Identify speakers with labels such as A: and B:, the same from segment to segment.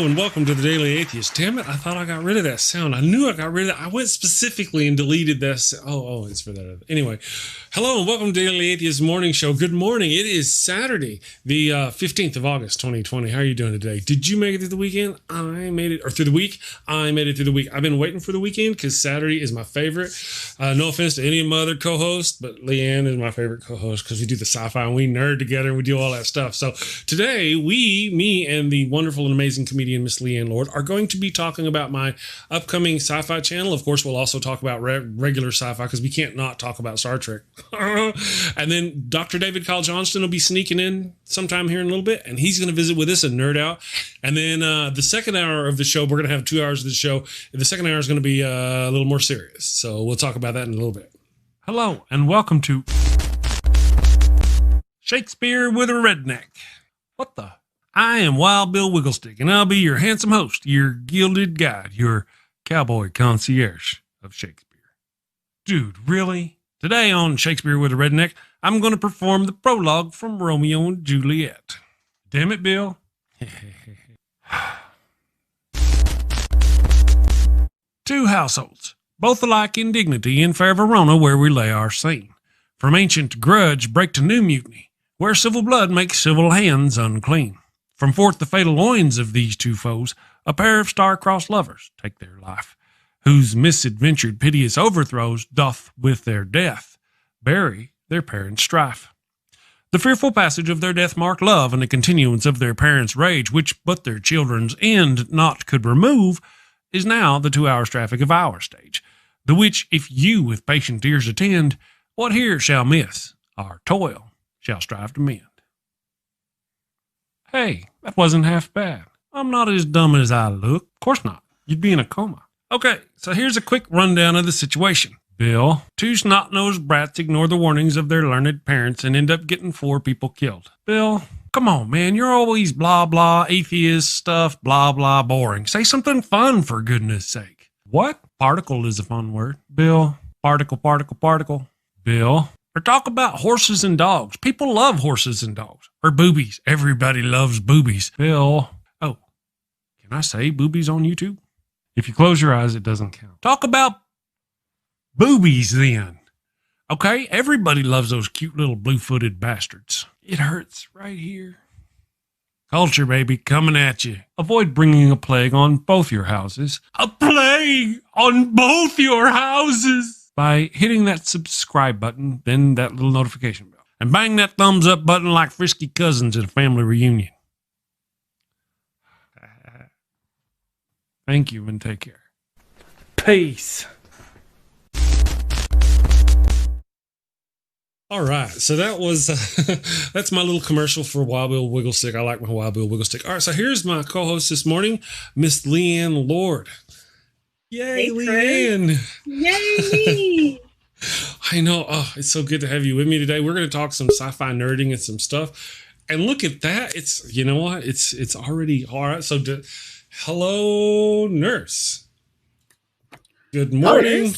A: and welcome to the Daily Atheist. Damn it, I thought I got rid of that sound. I knew I got rid of that. I went specifically and deleted that. Oh, it's for that. Anyway, hello and welcome to Daily Atheist Morning Show. Good morning. It is Saturday, the 15th of August, 2020. How are you doing today? Did you make it through the weekend? I made it, or through the week? I made it through the week. I've been waiting for the weekend because Saturday is my favorite. No offense to any of my other co-hosts, but Leighann is my favorite co-host because we do the sci-fi and we nerd together and we do all that stuff. So today, me and the wonderful and amazing comedian Miss Leighann Lord are going to be talking about my upcoming sci-fi channel. Of course, we'll also talk about regular sci-fi because we can't not talk about Star Trek. And then Dr. David Kyle Johnston will be sneaking in sometime here in a little bit, and he's going to visit with us and nerd out. And then the second hour of the show, we're going to have 2 hours of the show. The second hour is going to be a little more serious. So we'll talk about that in a little bit. Hello, and welcome to Shakespeare with a Redneck. What the? I am Wild Bill Wigglestick, and I'll be your handsome host, your gilded guide, your cowboy concierge of Shakespeare. Dude, really? Today on Shakespeare with a Redneck, I'm going to perform the prologue from Romeo and Juliet. Damn it, Bill. Two households, both alike in dignity in fair Verona, where we lay our scene. From ancient grudge break to new mutiny, where civil blood makes civil hands unclean. From forth the fatal loins of these two foes, a pair of star-crossed lovers take their life, whose misadventured piteous overthrows doth with their death bury their parents' strife. The fearful passage of their death-marked love and the continuance of their parents' rage, which but their children's end not could remove, is now the 2 hours traffic of our stage, the which if you with patient ears attend, what here shall miss, our toil shall strive to mend. Hey, that wasn't half bad. I'm not as dumb as I look. Of course not. You'd be in a coma. Okay, so here's a quick rundown of the situation. Bill, two snot-nosed brats ignore the warnings of their learned parents and end up getting 4 people killed. Bill, come on, man. You're always blah, blah, atheist stuff, blah, blah, boring. Say something fun, for goodness sake. What? Particle is a fun word. Bill, particle. Bill. Or talk about horses and dogs. People love horses and dogs. Or boobies. Everybody loves boobies. Bill. Oh, can I say boobies on YouTube? If you close your eyes, it doesn't count. Talk about boobies then. Okay? Everybody loves those cute little blue-footed bastards. It hurts right here. Culture, baby, coming at you. Avoid bringing a plague on both your houses. A plague on both your houses! By hitting that subscribe button, then that little notification bell. And bang that thumbs up button like frisky cousins at a family reunion. Thank you and take care. Peace. All right, so that was, that's my little commercial for Wild Bill Wigglestick. I like my Wild Bill Wigglestick. All right, so here's my co-host this morning, Miss Leighann Lord. Yay, hey, Leighann.
B: Yay.
A: I know. Oh, it's so good to have you with me today. We're going to talk some sci-fi nerding and some stuff. And look at that. It's, you know what? It's already all right. So hello, nurse. Good morning,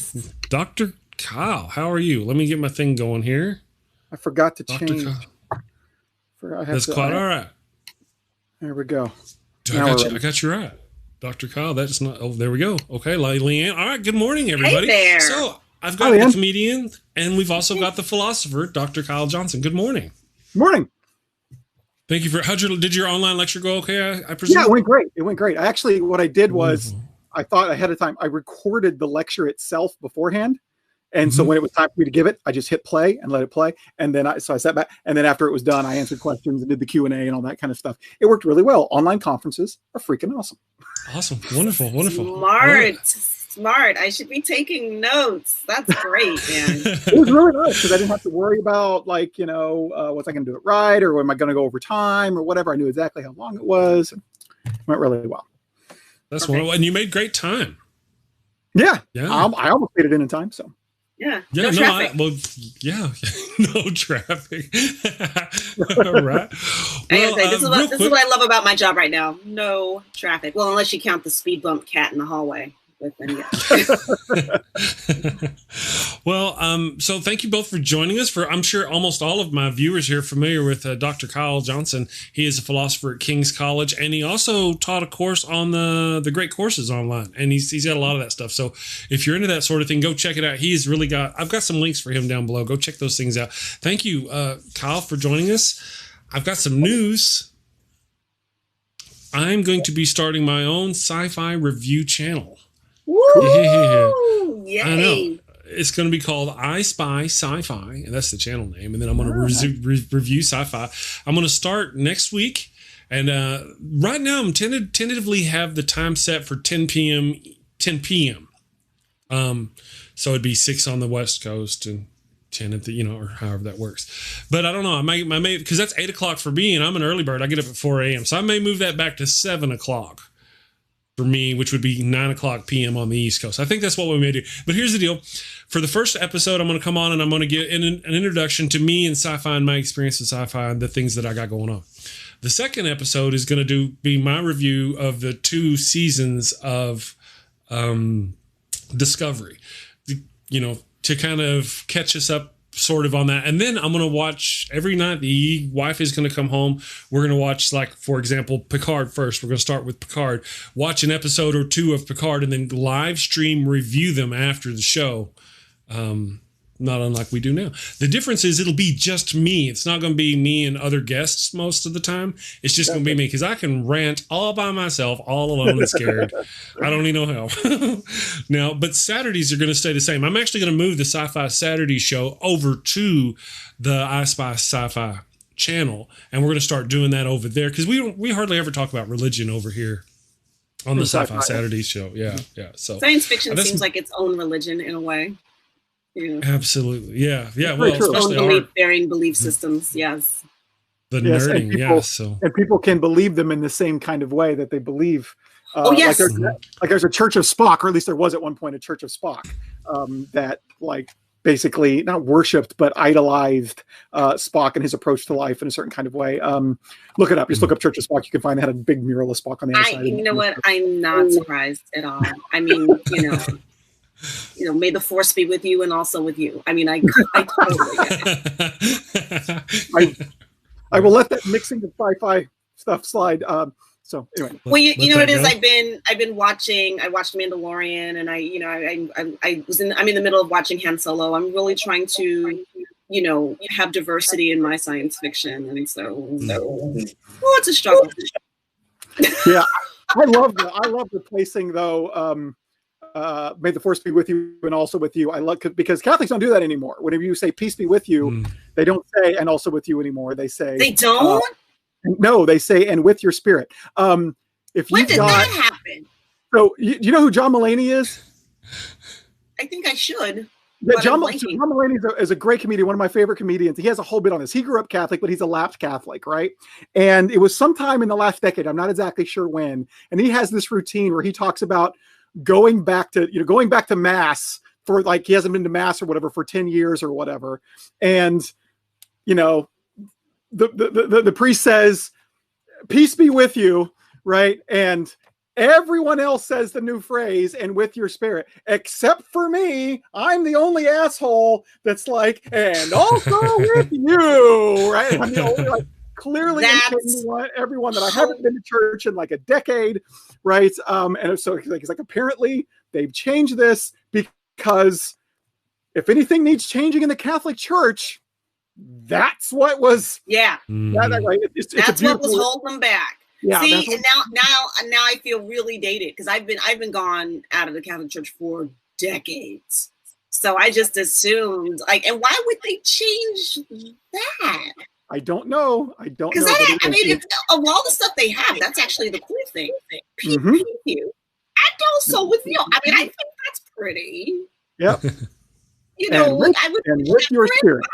A: Dr. Kyle. How are you? Let me get my thing going here.
C: I forgot to
A: Dr.
C: change.
A: That's quite all right.
C: There we go.
A: I got you right. Dr. Kyle, that's not, oh, there we go. Okay, Leighann. All right, good morning, everybody.
B: Hey there.
A: So I've got the comedian, and we've also got the philosopher, Dr. Kyle Johnson. Good morning.
C: Morning.
A: Thank you for, did your online lecture go okay, I presume?
C: Yeah, it went great. It went great. Actually, what I did was, I thought ahead of time, I recorded the lecture itself beforehand. And so when it was time for me to give it, I just hit play and let it play. And then I sat back. And then after it was done, I answered questions and did the Q&A and all that kind of stuff. It worked really well. Online conferences are freaking awesome.
A: Awesome. Wonderful.
B: Smart. I should be taking notes. That's great, man.
C: It was really nice because I didn't have to worry about was I going to do it right? Or am I going to go over time or whatever? I knew exactly how long it was. It went really well.
A: That's wonderful. And you made great time.
C: Yeah. I almost made it in time. So.
B: Yeah.
A: No traffic. No traffic. All right.
B: Well, this is what I love about my job right now. No traffic. Well, unless you count the speed bump cat in the hallway.
A: Well, so thank you both for joining us. I'm sure almost all of my viewers here are familiar with Dr. Kyle Johnson. He is a philosopher at King's College, and he also taught a course on the great courses online, and he's got a lot of that stuff. So if you're into that sort of thing, go check it out. I've got some links for him down below. Go check those things out. Thank you, Kyle, for joining us. I've got some news. I'm going to be starting my own sci-fi review channel.
B: Woo!
A: Yeah. I know. It's going to be called I Spy Sci-Fi, and that's the channel name. And then I'm going to review sci-fi. I'm going to start next week. And right now, I'm tentatively have the time set for 10 p.m. So it'd be 6 on the West Coast and 10 at the, or however that works. But I don't know. I may, because that's 8 o'clock for me, and I'm an early bird. I get up at 4 a.m. So I may move that back to 7 o'clock for me, which would be 9 o'clock p.m. on the East Coast. I think that's what we may do. But here's the deal. For the first episode, I'm going to come on and I'm going to get an introduction to me and sci-fi and my experience with sci-fi and the things that I got going on. The second episode is going to be my review of the 2 seasons of Discovery, to kind of catch us up sort of on that. And then I'm going to watch every night. The wife is going to come home. We're going to watch, like, for example, Picard first. We're going to start with Picard, watch an episode or 2 of Picard, and then live stream review them after the show. Not unlike we do now. The difference is it'll be just me. It's not going to be me and other guests most of the time. It's just going to be me, because I can rant all by myself, all alone and scared. I don't need no help. Now, but Saturdays are going to stay the same. I'm actually going to move the Sci-Fi Saturday show over to the I Spy Sci-Fi channel, and we're going to start doing that over there, because we hardly ever talk about religion over here on the Sci-Fi Saturday show. Yeah. So
B: science fiction seems like its own religion in a way. Yeah.
A: Absolutely. Yeah. Well, especially
B: varying belief systems. Yes.
A: The nerding.
C: And people can believe them in the same kind of way that they believe.
B: Yes.
C: Like there's a Church of Spock, or at least there was at one point a Church of Spock that basically not worshipped, but idolized Spock and his approach to life in a certain kind of way. Look it up. Just look up Church of Spock. You can find they had a big mural of Spock on the outside.
B: You know what? I'm not surprised at all. I mean, may the force be with you and also with you. I mean, I totally get it.
C: I will let that mixing of sci-fi stuff slide. So anyway.
B: Well, you know what it is. I've been watching. I watched Mandalorian, and I'm in the middle of watching Han Solo. I'm really trying to, have diversity in my science fiction, and so it's a struggle.
C: Yeah, I love replacing though. May the force be with you and also with you. I love, because Catholics don't do that anymore. Whenever you say peace be with you, they don't say and also with you anymore. They say
B: they don't.
C: No, they say and with your spirit. When did
B: that happen?
C: So you know who John Mulaney is?
B: I think I should.
C: John Mulaney is a great comedian, one of my favorite comedians. He has a whole bit on this. He grew up Catholic, but he's a lapsed Catholic, right? And it was sometime in the last decade. I'm not exactly sure when. And he has this routine where he talks about going back to mass for, like, he hasn't been to mass or whatever for 10 years or whatever. And, the priest says, peace be with you. Right. And everyone else says the new phrase, and with your spirit, except for me. I'm the only asshole that's like, and also with you. Right. I'm the only, clearly everyone that I haven't been to church in like a decade, right? And so it's like apparently they've changed this, because if anything needs changing in the Catholic Church, that's what was.
B: Yeah,
C: that's
B: what was holding them back.
C: Yeah,
B: see, and now I feel really dated, because I've been gone out of the Catholic Church for decades. So I just assumed, and why would they change that?
C: I don't know.
B: Because of all the stuff they have, that's actually the cool thing. Peace with you, and also with you. I mean, I think that's pretty.
C: Yep.
B: And with
C: your spirit.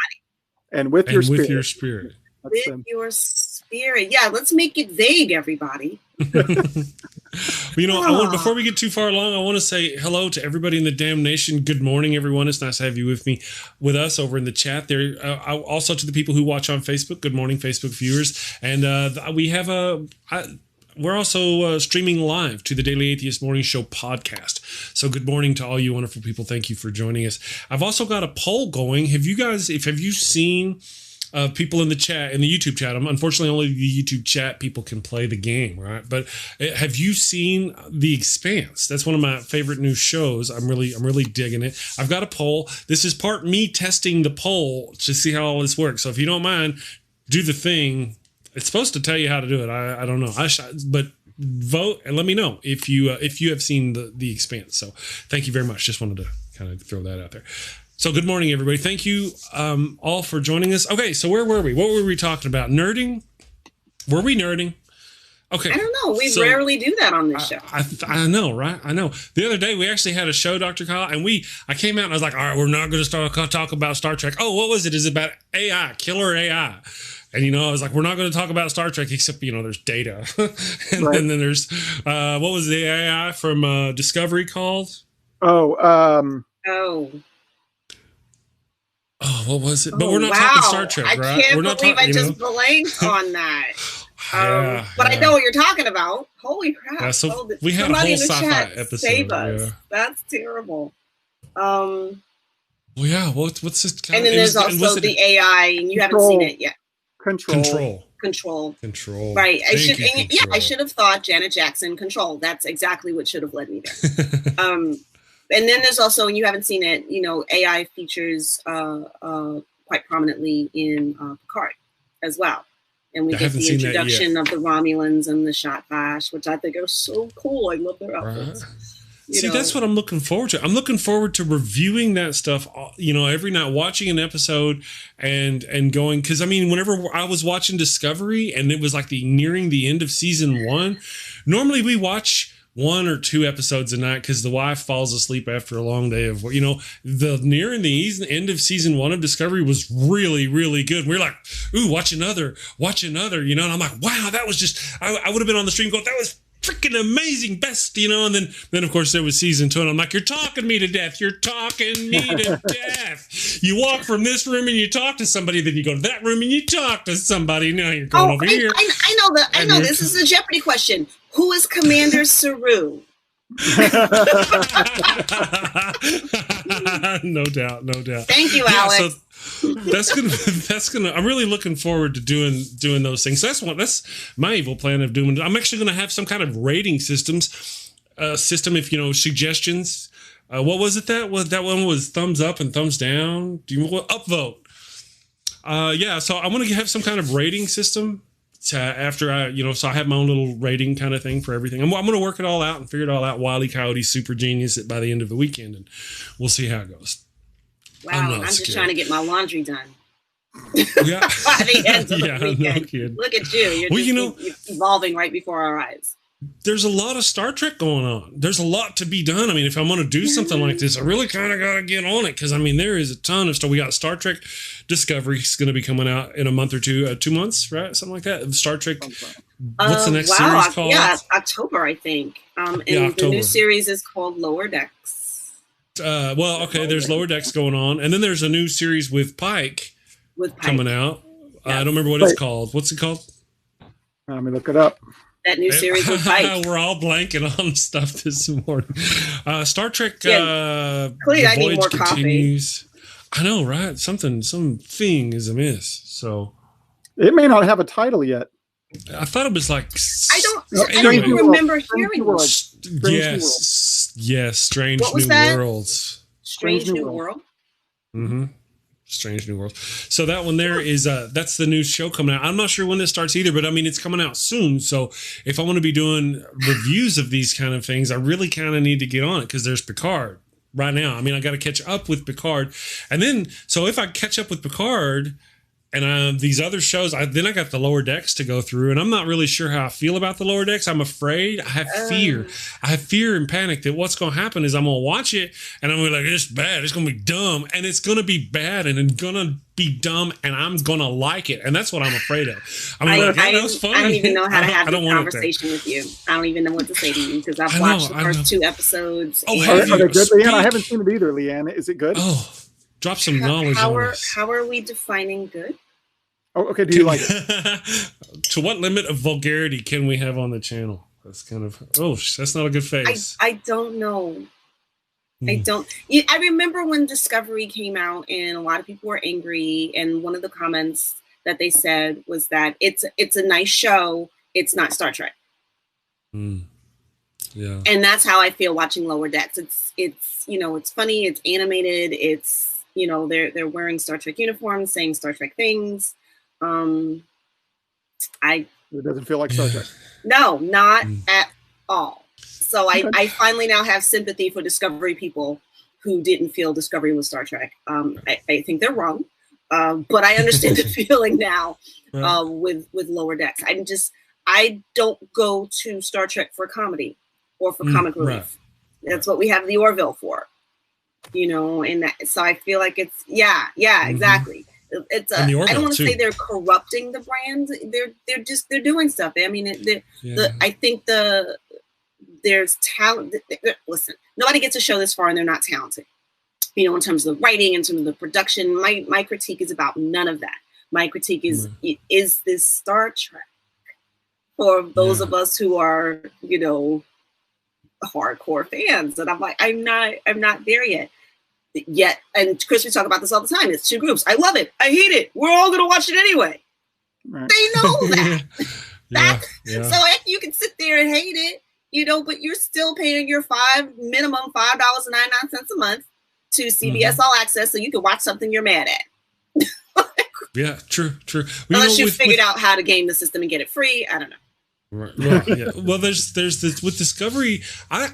C: And with your spirit.
A: With your spirit.
B: With your spirit. Yeah, let's make it vague, everybody.
A: Before we get too far along, I want to say hello to everybody in the damn nation. Good morning, everyone. It's nice to have you with us over in the chat there. Also to the people who watch on Facebook. Good morning, Facebook viewers. And we have we're also streaming live to the Daily Atheist Morning Show podcast. So good morning to all you wonderful people. Thank you for joining us. I've also got a poll going. Have you seen people in the chat, in the YouTube chat? Unfortunately, only the YouTube chat people can play the game, right? But have you seen The Expanse? That's one of my favorite new shows. I'm really digging it. I've got a poll. This is part me testing the poll to see how all this works. So if you don't mind, do the thing. It's supposed to tell you how to do it. I don't know. But vote and let me know if you have seen the Expanse. So thank you very much. Just wanted to kind of throw that out there. So good morning, everybody. Thank you all for joining us. Okay, so where were we? What were we talking about? Nerding? Were we nerding? Okay.
B: I don't know. We rarely do that on this show.
A: I know, right? I know. The other day, we actually had a show, Dr. Kyle, and I came out and I was like, all right, we're not going to talk about Star Trek. Oh, what was it? Is it about AI, killer AI? And, I was like, we're not going to talk about Star Trek, except, there's Data. And
C: right.
A: then there's, what was the AI from Discovery called?
C: Oh,
A: what was it? But we're not talking Star Trek, right?
B: I can't believe I just blanked on that. But I know what you're talking about. Holy crap.
A: Yeah, so we had a whole Sci-Fi episode.
B: Save us. Yeah. That's terrible.
A: Well, yeah, what's this kind
B: and then there's also the AI, and you haven't seen it yet.
A: Control.
B: Right. I should have thought Janet Jackson, Control. That's exactly what should have led me there. And then there's also, and you haven't seen it, AI features quite prominently in Picard as well. And we get the introduction of the Romulans and the Shot Flash, which I think are so cool. I love their outfits.
A: Right. See, that's what I'm looking forward to. I'm looking forward to reviewing that stuff, every night, watching an episode and going. Because, whenever I was watching Discovery and it was like nearing the end of season 1, normally we watch 1 or 2 episodes a night because the wife falls asleep after a long day of, the nearing the end of season 1 of Discovery was really, really good. We're like, ooh, watch another, and I'm like, wow, that was just, I would have been on the stream going, that was freaking amazing, best, and then of course there was season 2 and I'm like, you're talking me to death. You walk from this room and you talk to somebody, then you go to that room and you talk to somebody. Now you're going over here.
B: I know this is a Jeopardy question. Who is Commander Saru?
A: No doubt.
B: Thank you, Alex.
A: So that's gonna. I'm really looking forward to doing those things. So that's my evil plan of doing. I'm actually gonna have some kind of rating system. If suggestions. What was it that one was thumbs up and thumbs down? Upvote? So I want to have some kind of rating system. After so I have my own little rating kind of thing for everything. I'm going to work it all out and figure it all out. Wile E. Coyote, super genius by the end of the weekend, and we'll see how it goes.
B: Wow, I'm just trying to get my laundry done.
A: Yeah.
B: By the end of the weekend.
A: No kidding.
B: Look at you. You're evolving right before our eyes.
A: There's a lot of Star Trek going on. There's a lot to be done. If I'm going to do something like this, I really kind of got to get on it because, there is a ton of stuff. We got Star Trek Discovery is going to be coming out in a month or 2 months, right? Something like that. Star Trek. What's the next series called?
B: Yeah, October, I think. The new series is called Lower Decks.
A: There's Lower Decks going on. And then there's a new series with Pike coming out. Yeah. I don't remember what it's called. What's it called?
C: Let me look it up.
B: That new series with Pike.
A: We're all blanking on stuff this morning. Star Trek.
B: Clearly, I need more
A: continues. Coffee. I know, right? Something is amiss. So
C: it may not have a title yet.
A: I thought it was like.
B: I don't remember hearing it.
A: Yes. Strange New Worlds.
B: Strange New World.
A: Mm-hmm. Strange New World. So that one there is that's the new show coming out. I'm not sure when this starts either, but it's coming out soon. So if I want to be doing reviews of these kind of things, I really kind of need to get on it because there's Picard right now. I got to catch up with Picard, and then so if I catch up with Picard and these other shows, then I got the Lower Decks to go through, and I'm not really sure how I feel about the Lower Decks. I'm afraid. I have fear. I have fear and panic that what's going to happen is I'm going to watch it, and I'm going to be like, it's bad. It's going to be dumb, and it's going to be bad, and it's going to be dumb, and I'm going to like it, and that's what I'm afraid of. That was fun.
B: I don't even know how to have this conversation with you. I don't even know what to say to you because I've watched the first 2 episodes.
C: Are they good, Leighann? I haven't seen it either, Leighann. Is it good?
A: Oh, drop some knowledge on us.
B: How are we defining good?
C: Oh, okay. Do you like it?
A: To what limit of vulgarity can we have on the channel? That's kind of, that's not a good face.
B: I don't know. I don't. I remember when Discovery came out, and a lot of people were angry. And one of the comments that they said was that it's a nice show. It's not Star Trek.
A: Yeah.
B: And that's how I feel watching Lower Decks. It's it's funny. It's animated. It's they're wearing Star Trek uniforms, saying Star Trek things. It
C: doesn't feel like Star Trek.
B: No, not at all. So I finally now have sympathy for Discovery people who didn't feel Discovery was Star Trek. I think they're wrong, but I understand the feeling now with Lower Decks. I don't go to Star Trek for comedy or for comic relief. That's what we have the Orville for, and so I feel like it's exactly. It's I don't want to say they're corrupting the brand. They're doing stuff. I mean, I think there's talent. Listen, nobody gets a show this far and they're not talented. In terms of the writing, in terms of the production, my critique is about none of that. My critique is this Star Trek for those of us who are, hardcore fans? And I'm like, I'm not there yet. And Chris, we talk about this all the time. It's two groups. I love it. I hate it. We're all going to watch it anyway. Right. They know that. So you can sit there and hate it, but you're still paying your minimum $5.99 a month to CBS All Access so you can watch something you're mad at.
A: Yeah, true.
B: Unless you figured out how to game the system and get it free. I don't know.
A: Right. Well, there's this with Discovery. I've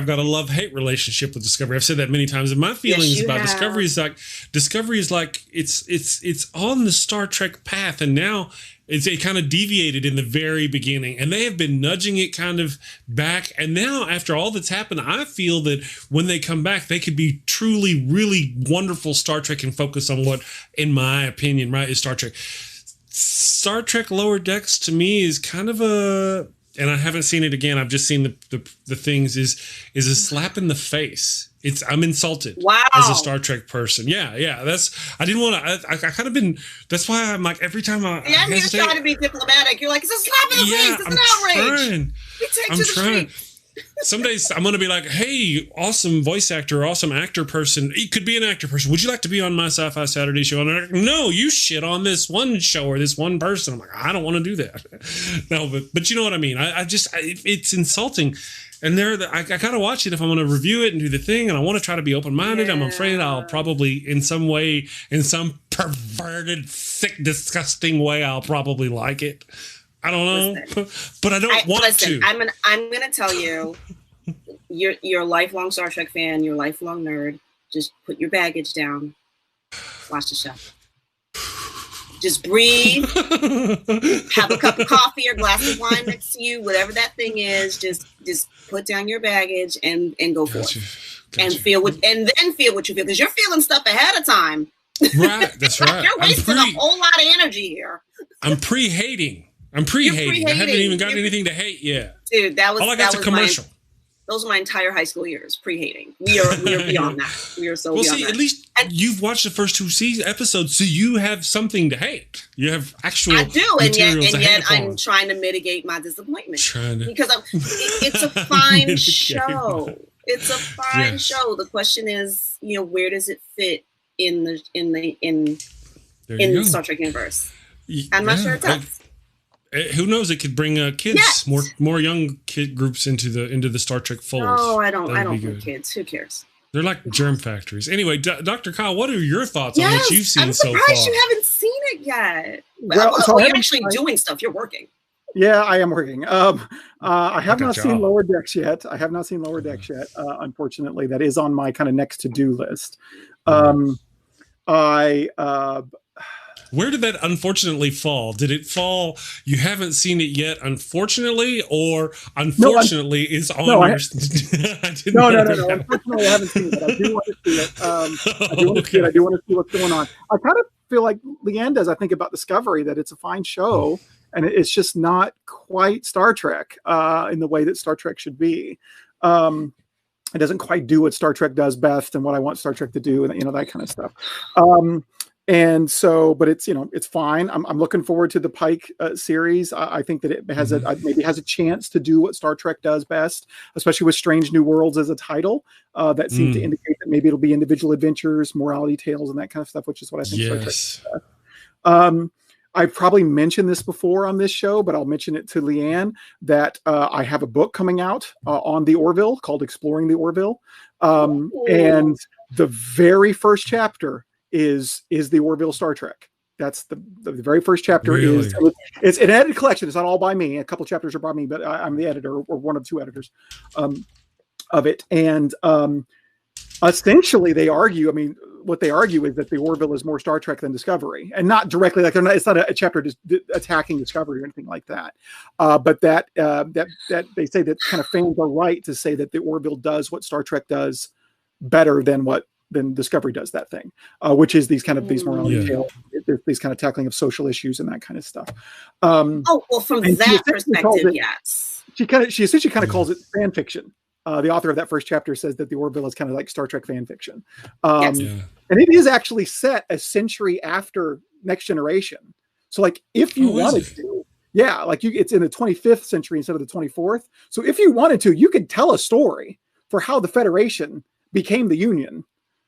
A: got a love-hate relationship with Discovery. I've said that many times, and my feelings about Discovery is like it's on the Star Trek path, and now it kind of deviated in the very beginning, and they have been nudging it kind of back. And now, after all that's happened, I feel that when they come back, they could be truly, really wonderful Star Trek and focus on what, in my opinion, is Star Trek. Star Trek Lower Decks to me is kind of and I haven't seen it again. I've just seen the things is a slap in the face. I'm insulted as a Star Trek person. Yeah. I didn't want to. I kind of been. That's why I'm like every time I.
B: Yeah, I'm just trying to be diplomatic. You're like, it's a slap in the face. It's an outrage. We take to the street.
A: Some days I'm going to be like, hey, awesome voice actor, awesome actor person. It could be an actor person. Would you like to be on my Sci-Fi Saturday show? And they're like, no, you shit on this one show or this one person. I'm like, I don't want to do that. No, but you know what I mean? It's insulting. And I got to watch it if I'm going to review it and do the thing. And I want to try to be open-minded. I'm afraid I'll probably in some way, in some perverted, sick, disgusting way, I'll probably like it. I don't know, but I don't want to.
B: I'm gonna tell you, you're a lifelong Star Trek fan. You're a lifelong nerd. Just put your baggage down. Watch the show. Just breathe. Have a cup of coffee or glass of wine next to you. Whatever that thing is, just put down your baggage and go for it. And feel what you feel, because you're feeling stuff ahead of time.
A: Right, that's right.
B: You're wasting a whole lot of energy here.
A: I'm pre-hating. I haven't even gotten anything to hate yet.
B: Dude, that was
A: a commercial.
B: Those are my entire high school years, pre-hating. We are beyond that. We are so beyond that.
A: At least you've watched the first 2 episodes, so you have something to hate. You have actual.
B: I do, and yet I'm trying to mitigate my disappointment because it's a fine show. It's a fine show. The question is, where does it fit in the Star Trek universe? I'm not sure it does.
A: Who knows? It could bring kids, more young kid groups into the Star Trek fold.
B: Oh, I don't think kids. Who cares?
A: They're like germ factories. Anyway, Dr. Kyle, what are your thoughts on what you've seen so far?
B: I'm surprised you haven't seen it yet. Well, you're actually doing stuff. You're working.
C: Yeah, I am working. I have not seen Lower Decks yet. Unfortunately, that is on my kind of next to-do list.
A: Where did that unfortunately fall? Did it fall, you haven't seen it yet, unfortunately, or unfortunately is on your...
C: No. Unfortunately, I haven't seen it. I do want to see it. I do want to see what's going on. I kind of feel like Leighann does, I think, about Discovery, that it's a fine show, and it's just not quite Star Trek in the way that Star Trek should be. It doesn't quite do what Star Trek does best and what I want Star Trek to do, and that kind of stuff. And so, but it's, it's fine. I'm looking forward to the Pike series. I think that it has maybe has a chance to do what Star Trek does best, especially with Strange New Worlds as a title. That seems to indicate that maybe it'll be individual adventures, morality tales, and that kind of stuff, which is what I think Star Trek does. I've probably mentioned this before on this show, but I'll mention it to Leighann that I have a book coming out on the Orville called Exploring the Orville. And the very first chapter is the Orville Star Trek. That's the very first chapter. Really? It's an edited collection. It's not all by me. A couple chapters are by me, but I'm the editor, or one of two editors of it. And essentially they argue, what they argue is that the Orville is more Star Trek than Discovery, and not directly, like it's not a chapter attacking Discovery or anything like that. But that they say that kind of fans are right to say that the Orville does what Star Trek does better than Discovery does that thing, which is these morality tales, these kind of tackling of social issues and that kind of stuff.
B: From that perspective, yes.
C: She essentially calls it fan fiction. The author of that first chapter says that the Orville is kind of like Star Trek fan fiction. And it is actually set a century after Next Generation. So like if you wanted to, it's in the 25th century instead of the 24th. So if you wanted to, you could tell a story for how the Federation became the Union,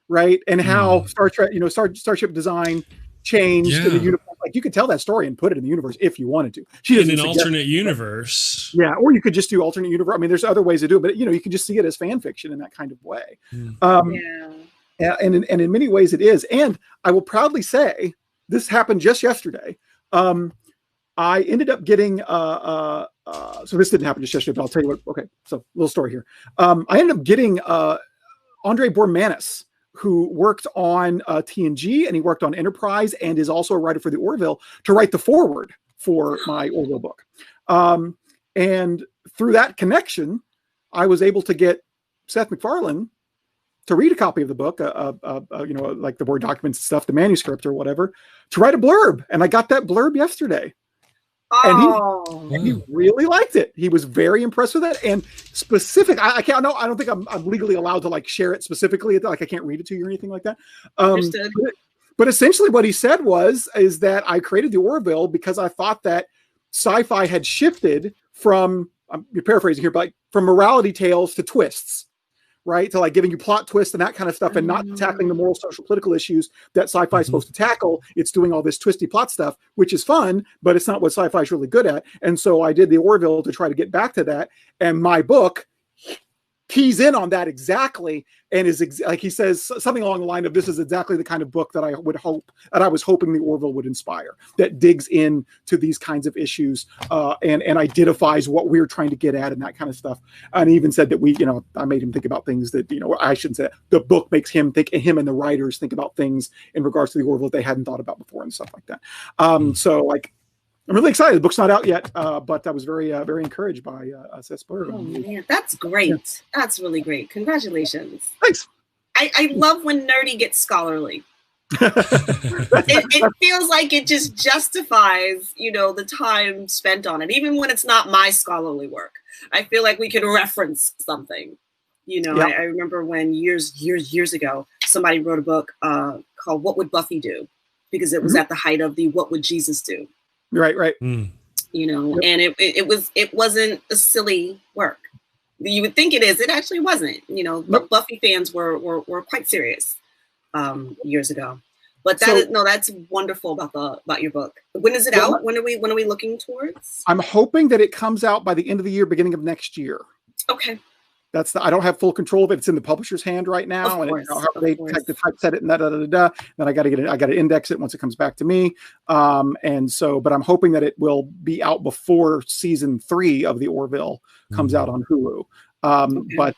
C: right? And how Star Trek, starship design changed to the universe. Like you could tell that story and put it in the universe if you wanted to.
A: In an alternate universe.
C: Yeah, or you could just do alternate universe. There's other ways to do it, but you can just see it as fan fiction in that kind of way. And in many ways it is. And I will proudly say, this happened just yesterday. I ended up getting, so this didn't happen just yesterday, but I'll tell you what, okay, so little story here. I ended up getting Andre Bormanis, who worked on TNG and he worked on Enterprise and is also a writer for the Orville, to write the foreword for my Orville book. And through that connection, I was able to get Seth MacFarlane to read a copy of the book, like the Word documents and stuff, the manuscript or whatever, to write a blurb. And I got that blurb yesterday. And he really liked it. He was very impressed with it. And specific, I don't think I'm legally allowed to like share it specifically. Like I can't read it to you or anything like that. But essentially what he said is that I created the Orville because I thought that sci-fi had shifted from, you're paraphrasing here, but from morality tales to twists. Right? To like giving you plot twists and that kind of stuff, and not tackling the moral, social, political issues that sci-fi is supposed to tackle. It's doing all this twisty plot stuff, which is fun, but it's not what sci-fi is really good at. And so I did the Orville to try to get back to that. And my book keys in on that exactly, and is like he says something along the line of, this is exactly the kind of book that I was hoping the Orville would inspire, that digs in to these kinds of issues and identifies what we're trying to get at and that kind of stuff. And he even said that I made him think about things that, I shouldn't say that. The book makes him think, him and the writers think about things in regards to the Orville they hadn't thought about before and stuff like that. So like, I'm really excited. The book's not out yet, but I was very encouraged by Seth's blurb.
B: Oh man, that's great. Yeah. That's really great. Congratulations.
C: Thanks.
B: I love when nerdy gets scholarly. it feels like it just justifies, the time spent on it, even when it's not my scholarly work. I feel like we can reference something. I remember when years ago, somebody wrote a book called "What Would Buffy Do?" because it was at the height of the "What Would Jesus Do?"
C: Right.
B: And it wasn't a silly work. You would think it is. It actually wasn't. Nope. Buffy fans were quite serious years ago. But that's wonderful about your book. When is it out? When are we looking towards?
C: I'm hoping that it comes out by the end of the year, beginning of next year.
B: Okay.
C: I don't have full control of it. It's in the publisher's hand right now, and they typeset it and Then I got to index it once it comes back to me. But I'm hoping that it will be out before season 3 of the Orville comes out on Hulu. But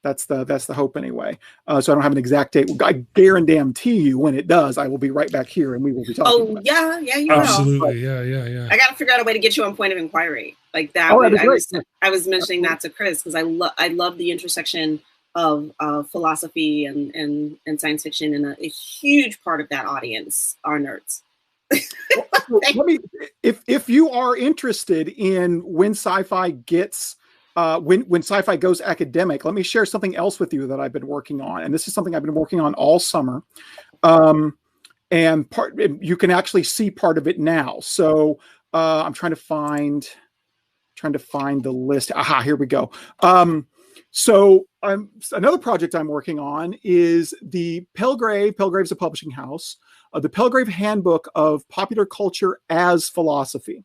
C: that's the hope anyway. So I don't have an exact date. I guarantee you when it does, I will be right back here and we will be talking.
B: Oh yeah, you know.
A: Absolutely, yeah.
B: I got to figure out a way to get you on Point of Inquiry like that. I was mentioning that to Chris because I love the intersection of philosophy and science fiction, and a huge part of that audience are nerds.
C: If you are interested in when sci-fi gets. When sci-fi goes academic, let me share something else with you that I've been working on. And this is something I've been working on all summer. and you can actually see part of it now. So I'm trying to find the list. Aha, here we go. So another project I'm working on is the Palgrave. Palgrave's a publishing house. The Palgrave Handbook of Popular Culture as Philosophy.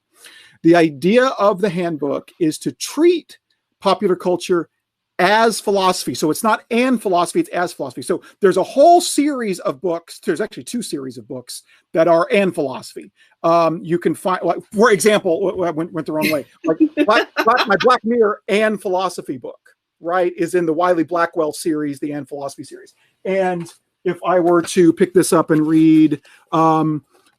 C: The idea of the handbook is to treat popular culture as philosophy. So it's not and philosophy, it's as philosophy. So there's a whole series of books. There's actually 2 series of books that are and philosophy. You can find, like, for example, I went the wrong way. Like my Black Mirror and philosophy book, right, is in the Wiley Blackwell series, the and philosophy series. And if I were to pick this up and read,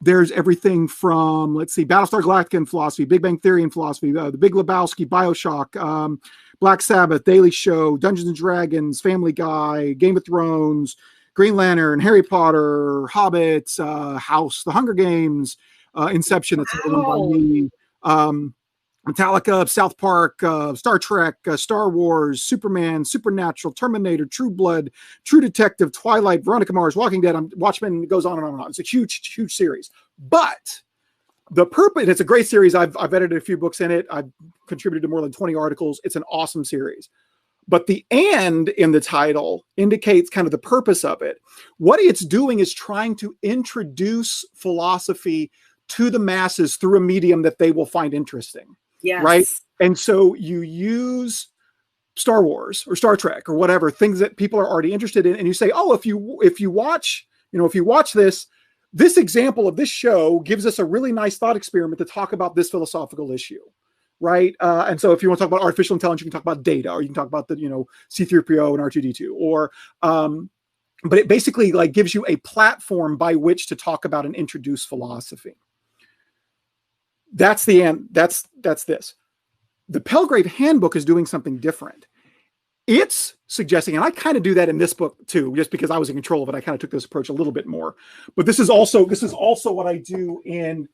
C: there's everything from, let's see, Battlestar Galactica and philosophy, Big Bang Theory and philosophy, The Big Lebowski, BioShock, Black Sabbath, Daily Show, Dungeons and Dragons, Family Guy, Game of Thrones, Green Lantern, Harry Potter, Hobbits, House, The Hunger Games, Inception, that's one by me, Metallica, South Park, Star Trek, Star Wars, Superman, Supernatural, Terminator, True Blood, True Detective, Twilight, Veronica Mars, Walking Dead, Watchmen, goes on and on and on. It's a huge, huge series. But the purpose, it's a great series. I've edited a few books in it. I've contributed to more than 20 articles. It's an awesome series. But the and in the title indicates kind of the purpose of it. What it's doing is trying to introduce philosophy to the masses through a medium that they will find interesting.
B: Yes.
C: Right. And so you use Star Wars or Star Trek or whatever, things that people are already interested in. And you say, oh, if you watch this example of this show gives us a really nice thought experiment to talk about this philosophical issue. Right. And so if you want to talk about artificial intelligence, you can talk about data, or you can talk about the, C-3PO and R2-D2, or, but it basically like gives you a platform by which to talk about and introduce philosophy. That's the end. That's this. The Palgrave Handbook is doing something different. It's suggesting, and I kind of do that in this book too, just because I was in control of it. I kind of took this approach a little bit more. But this is also what I do in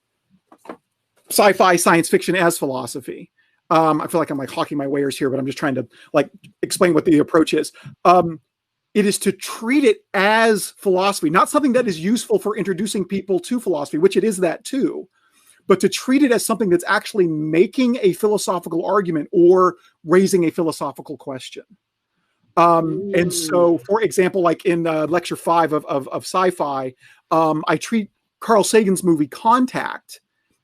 C: sci-fi science fiction as philosophy. I feel like I'm like hawking my wares here, but I'm just trying to like explain what the approach is. It is to treat it as philosophy, not something that is useful for introducing people to philosophy, which it is that too, but to treat it as something that's actually making a philosophical argument or raising a philosophical question. And so, for example, like in lecture 5 of Sci-Fi, I treat Carl Sagan's movie Contact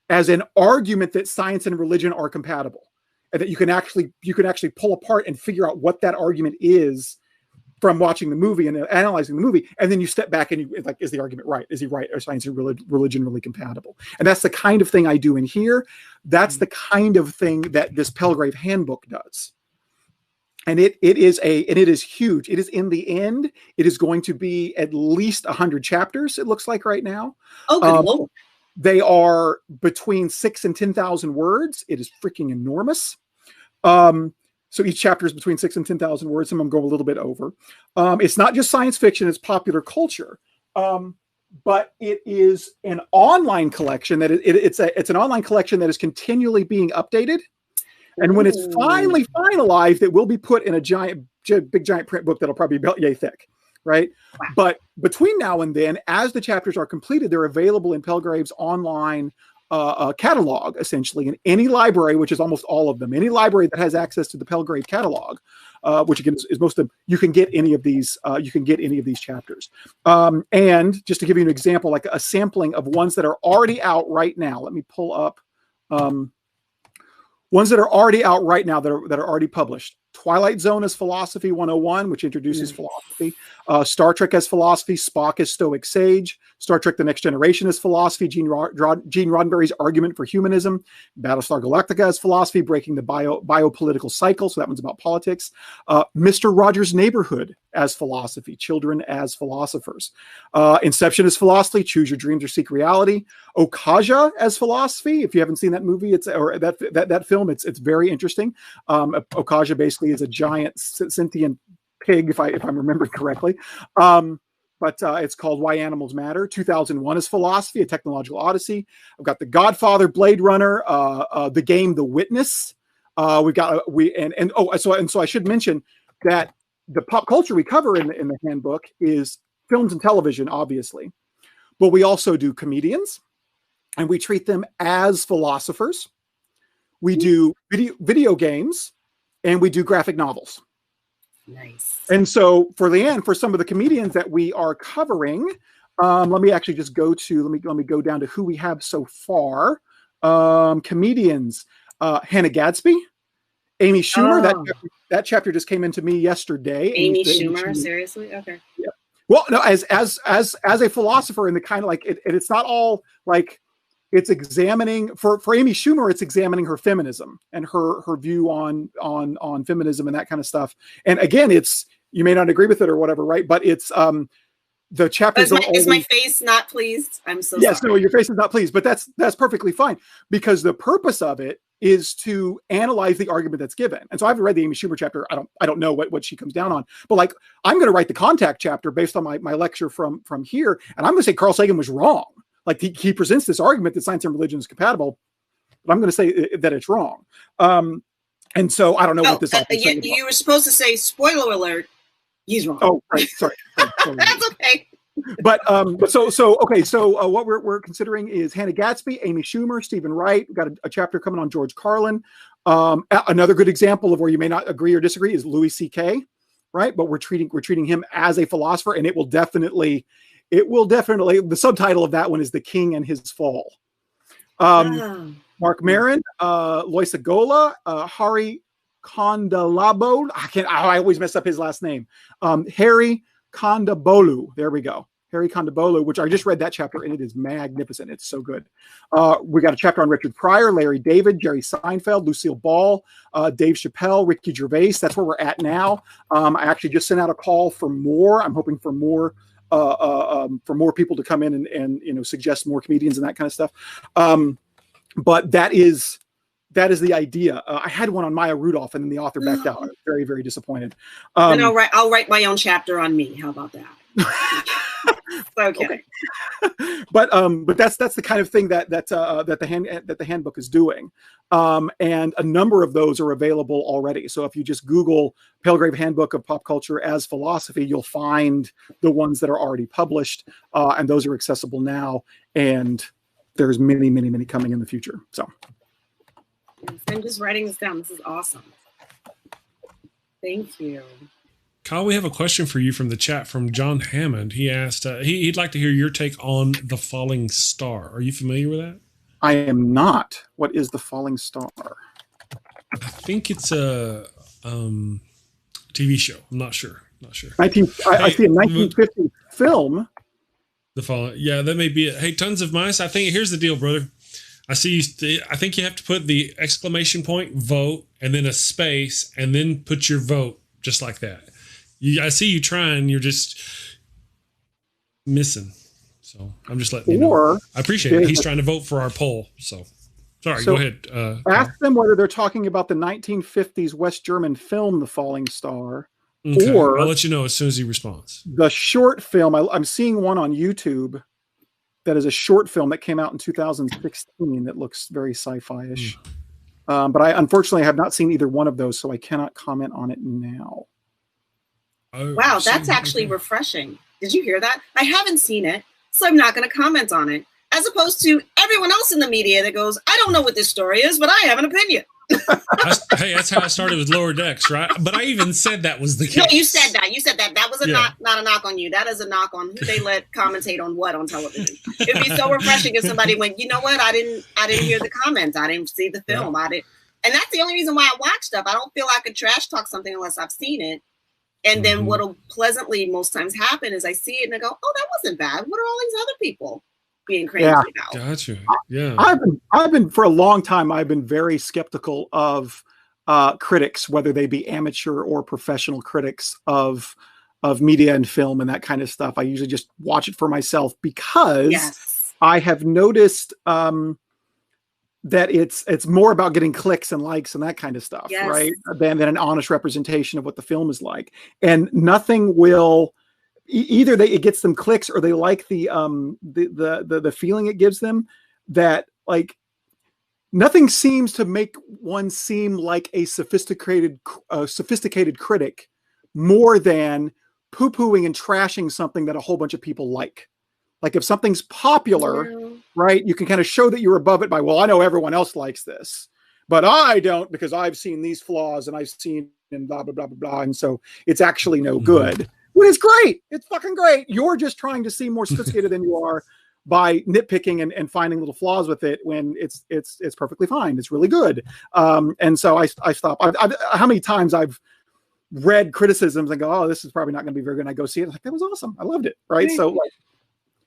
C: as an argument that science and religion are compatible, and that you can actually pull apart and figure out what that argument is from watching the movie and analyzing the movie. And then you step back and you like, is the argument right? Is he right? Are science and religion really compatible? And that's the kind of thing I do in here. That's the kind of thing that this Palgrave Handbook does. And it is huge. It is, in the end, it is going to be at least 100 chapters, it looks like right now.
B: Oh, good Lord.
C: They are between 6,000 and 10,000 words. It is freaking enormous. So each chapter is between 6,000 and 10,000 words. Some of them go a little bit over. It's not just science fiction, it's popular culture. But it is an online collection that it's an online collection that is continually being updated. And when it's finally finalized, it will be put in a big giant print book that'll probably be about yay thick. Right. Wow. But between now and then, as the chapters are completed, they're available in Palgrave's online catalog, essentially, in any library, which is almost all of them. Any library that has access to the Palgrave catalog, which again is most of them, you can get any of these. You can get any of these chapters. And just to give you an example, like a sampling of ones that are already out right now. Let me pull up ones that are already out right now that are already published. Twilight Zone as Philosophy 101, which introduces philosophy. Star Trek as Philosophy, Spock as Stoic Sage. Star Trek The Next Generation as Philosophy, Gene Roddenberry's Argument for Humanism. Battlestar Galactica as Philosophy, Breaking the Biopolitical Cycle, so that one's about politics. Mr. Rogers' Neighborhood as Philosophy, Children as Philosophers. Inception as Philosophy, Choose Your Dreams or Seek Reality. Okja as Philosophy, if you haven't seen that movie, that film, it's very interesting. Okja basically is a giant sentient pig, if I'm remembering correctly. But it's called Why Animals Matter. 2001 is Philosophy, A Technological Odyssey. I've got The Godfather, Blade Runner, the game The Witness. So I should mention that the pop culture we cover in the handbook is films and television, obviously. But we also do comedians, and we treat them as philosophers. We do video games, and we do graphic novels.
B: Nice.
C: And so for Leighann, for some of the comedians that we are covering, let me actually just go to, let me go down to who we have so far. Comedians, Hannah Gadsby, Amy Schumer. That chapter just came into me yesterday.
B: Amy Schumer, seriously? Okay.
C: Yeah. Well, no, as a philosopher, and the kind of like it's not all like, it's examining for Amy Schumer, it's examining her feminism and her view on feminism and that kind of stuff. And again, you may not agree with it or whatever, right? But it's the chapters.
B: Is my face not pleased? I'm so
C: yes,
B: sorry.
C: no, your face is not pleased, but that's perfectly fine, because the purpose of it is to analyze the argument that's given. And so I haven't read the Amy Schumer chapter. I don't know what she comes down on, but like, I'm going to write the contact chapter based on my lecture from here, and I'm going to say Carl Sagan was wrong. Like he presents this argument that science and religion is compatible, but I'm going to say that it's wrong. And so I don't know what this.
B: You were supposed to say, spoiler alert, he's wrong.
C: Oh, right, sorry.
B: That's okay.
C: But okay. So what we're considering is Hannah Gadsby, Amy Schumer, Stephen Wright. We've got a chapter coming on George Carlin. Another good example of where you may not agree or disagree is Louis C.K. Right, but we're treating him as a philosopher, and it will definitely. The subtitle of that one is The King and His Fall. Mark Maron, Loisa Gola, Hari Kondalabo. I always mess up his last name. Harry Kondabolu. There we go. Harry Kondabolu, which I just read that chapter, and it is magnificent. It's so good. We got a chapter on Richard Pryor, Larry David, Jerry Seinfeld, Lucille Ball, Dave Chappelle, Ricky Gervais. That's where we're at now. I actually just sent out a call for more. I'm hoping for more people to come in and suggest more comedians and that kind of stuff. But that is the idea. I had one on Maya Rudolph, and then the author backed out. I was very, very disappointed.
B: Then I'll write my own chapter on me. How about that? Okay.
C: But that's the kind of thing that the handbook is doing, and a number of those are available already. So if you just Google Palgrave Handbook of Pop Culture as Philosophy, you'll find the ones that are already published, and those are accessible now. And there's many, many, many coming in the future. So
B: I'm just writing this down. This is awesome. Thank you.
A: Kyle, we have a question for you from the chat from John Hammond. He asked, he'd like to hear your take on The Falling Star. Are you familiar with that?
C: I am not. What is The Falling Star?
A: I think it's a TV show. I'm not sure.
C: I see a 1950 film.
A: The Falling. Yeah, that may be it. Hey, Tons of Mice. I think here's the deal, brother. I think you have to put the exclamation point vote and then a space and then put your vote just like that. I see you trying. You're just missing. So I'm just letting you know. I appreciate it. He's trying to vote for our poll. So sorry, go ahead.
C: Ask them whether they're talking about the 1950s West German film, The Falling Star,
A: okay.
C: or
A: I'll let you know as soon as he responds.
C: The short film. I'm seeing one on YouTube that is a short film that came out in 2016 that looks very sci-fi-ish. But I unfortunately have not seen either one of those, so I cannot comment on it now.
B: Oh, wow, that's actually refreshing. Did you hear that? I haven't seen it, so I'm not going to comment on it. As opposed to everyone else in the media that goes, I don't know what this story is, but I have an opinion.
A: Hey, that's how I started with Lower Decks, right? But I even said that was the case.
B: No, you said that. You said that. That was a knock, not a knock on you. That is a knock on who they let commentate on what on television. It'd be so refreshing if somebody went, you know what? I didn't hear the comments. I didn't see the film.
A: Yeah.
B: And that's the only reason why I watch stuff. I don't feel I could trash talk something unless I've seen it. And then what'll pleasantly most times happen is I see it and I go, oh, that wasn't bad. What are all these other people being crazy about?
A: Gotcha. Yeah.
C: I've been for a long time, I've been very skeptical of critics, whether they be amateur or professional critics of media and film and that kind of stuff. I usually just watch it for myself because I have noticed that it's more about getting clicks and likes and that kind of stuff, right? Than an honest representation of what the film is like. And nothing will either it gets them clicks or they like the feeling it gives them. That like nothing seems to make one seem like a sophisticated critic more than poo-pooing and trashing something that a whole bunch of people like. Like if something's popular, right, you can kind of show that you're above it by, well, I know everyone else likes this, but I don't because I've seen these flaws and I've seen and blah, blah, blah, blah, blah. And so it's actually no good. Well, it's great. It's fucking great. You're just trying to seem more sophisticated than you are by nitpicking and finding little flaws with it when it's perfectly fine. It's really good. And so I stop. How many times I've read criticisms and go, oh, this is probably not going to be very good. And I go see it. Like, that was awesome. I loved it. Right. So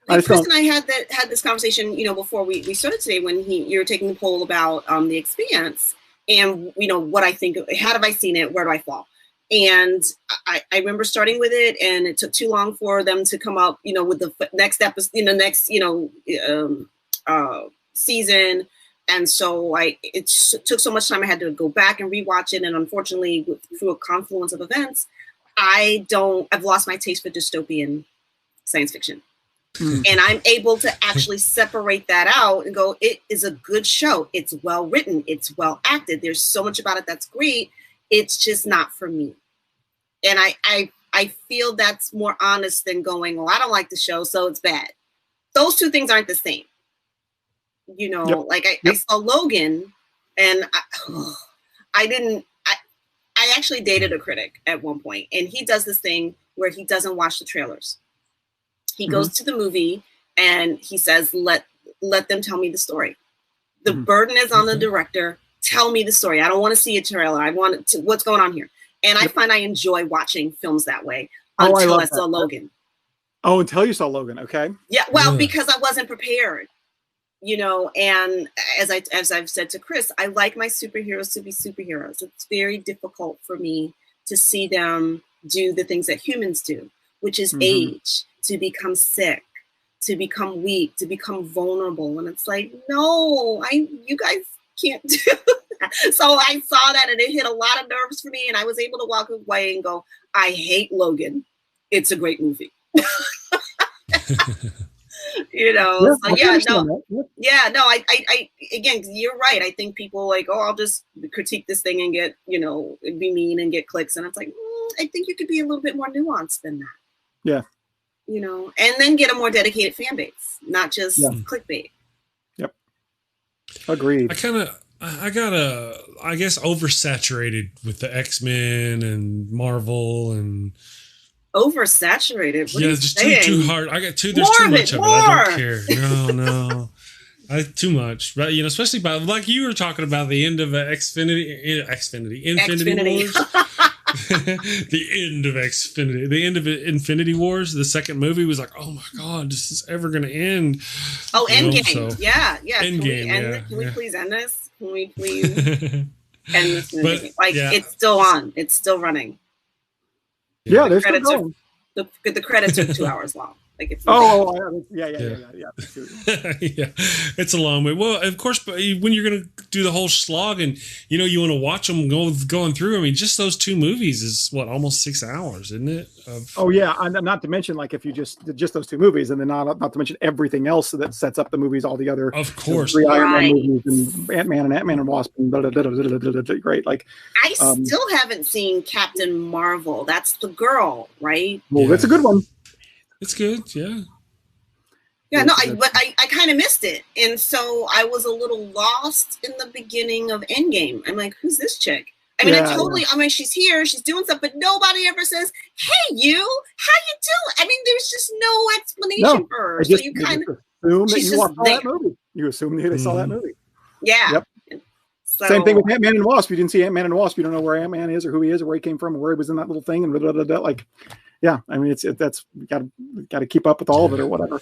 C: like,
B: Chris and I had this conversation, before we started today, when you were taking the poll about The Expanse and, what I think, how have I seen it? Where do I fall? And I remember starting with it, and it took too long for them to come up, with the next episode, season. And so it took so much time. I had to go back and rewatch it. And unfortunately, through a confluence of events, I've lost my taste for dystopian science fiction. And I'm able to actually separate that out and go, it is a good show. It's well written. It's well acted. There's so much about it that's great. It's just not for me. And I feel that's more honest than going, well, I don't like the show, so it's bad. Those two things aren't the same. I saw Logan, and I actually dated a critic at one point, and he does this thing where he doesn't watch the trailers. He goes to the movie and he says, let them tell me the story. The burden is on the director. Tell me the story. I don't want to see a trailer. I want to, what's going on here. And I find I enjoy watching films that way until I saw Logan.
C: Oh, until you saw Logan. Okay.
B: Yeah. Well, because I wasn't prepared, and as I've said to Chris, I like my superheroes to be superheroes. It's very difficult for me to see them do the things that humans do, which is age, to become sick, to become weak, to become vulnerable. And it's like, no, you guys can't do that. So I saw that and it hit a lot of nerves for me. And I was able to walk away and go, I hate Logan. It's a great movie. Again, you're right. I think people like, oh, I'll just critique this thing and get, be mean and get clicks. And it's like, I think you could be a little bit more nuanced than that.
C: Yeah.
B: And then get a more dedicated fan base, not just clickbait.
C: Yep. Agreed.
A: I guess oversaturated with the X-Men and Marvel and
B: oversaturated. What
A: just too hard. There's too much of it. I don't care. No. Too much, right? Especially by like you were talking about the end of Infinity Wars. The end of Xfinity, the end of Infinity Wars, the second movie was like, oh my god, this is ever going to end.
B: Oh, Endgame. Yeah.
A: Endgame.
B: Can we please end this? Can we please end this movie? It's still on. It's still running.
C: Yeah, they're still going.
B: The credits are 2 hours long. Like it's
C: yeah.
A: It's a long way. Well, of course, but when you're going to do the whole slog and you want to watch them going through, I mean, just those two movies is almost 6 hours, isn't it?
C: And not to mention like if you just those two movies, and then not to mention everything else that sets up the movies all together.
A: Of course,
C: 3 Iron Man movies and Ant-Man and Wasp and great. Like
B: I still haven't seen Captain Marvel. That's the girl, right?
C: Well, that's a good one.
A: It's good, yeah.
B: Yeah, no, I kind of missed it. And so I was a little lost in the beginning of Endgame. I'm like, who's this chick? I mean, she's here, she's doing stuff, but nobody ever says, hey, you, how you doing? I mean, there's just no explanation for her. So you kind of
C: assume that you saw that movie. You assume that they saw that movie.
B: Yeah.
C: Yep. So, same thing with Ant-Man and Wasp. You didn't see Ant-Man and Wasp. You don't know where Ant-Man is or who he is or where he came from or where he was in that little thing and like, yeah, I mean, that's got to keep up with all of it or whatever.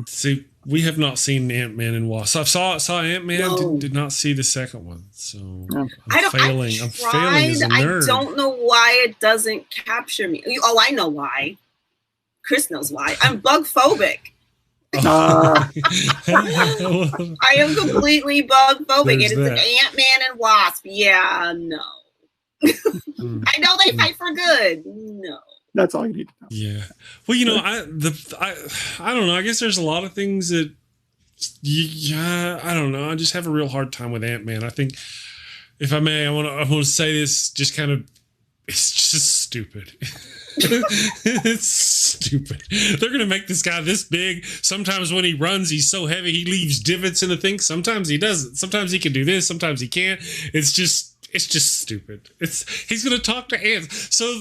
A: See, we have not seen Ant-Man and Wasp. I saw Ant-Man, did not see the second one. So I'm failing as a nerd.
B: I don't know why it doesn't capture me. Oh, I know why. Chris knows why. I'm bug phobic. I am completely bug phobic. It is Ant-Man and Wasp. Yeah, no. I know they fight for good. No.
C: That's all you need to know.
A: Yeah. Well, I don't know. I guess there's a lot of things that, I don't know. I just have a real hard time with Ant-Man. I think, if I may, I want to say this. Just kind of, it's just stupid. It's stupid. They're going to make this guy this big. Sometimes when he runs, he's so heavy, he leaves divots in the thing. Sometimes he doesn't. Sometimes he can do this. Sometimes he can't. It's just stupid. He's going to talk to ants. So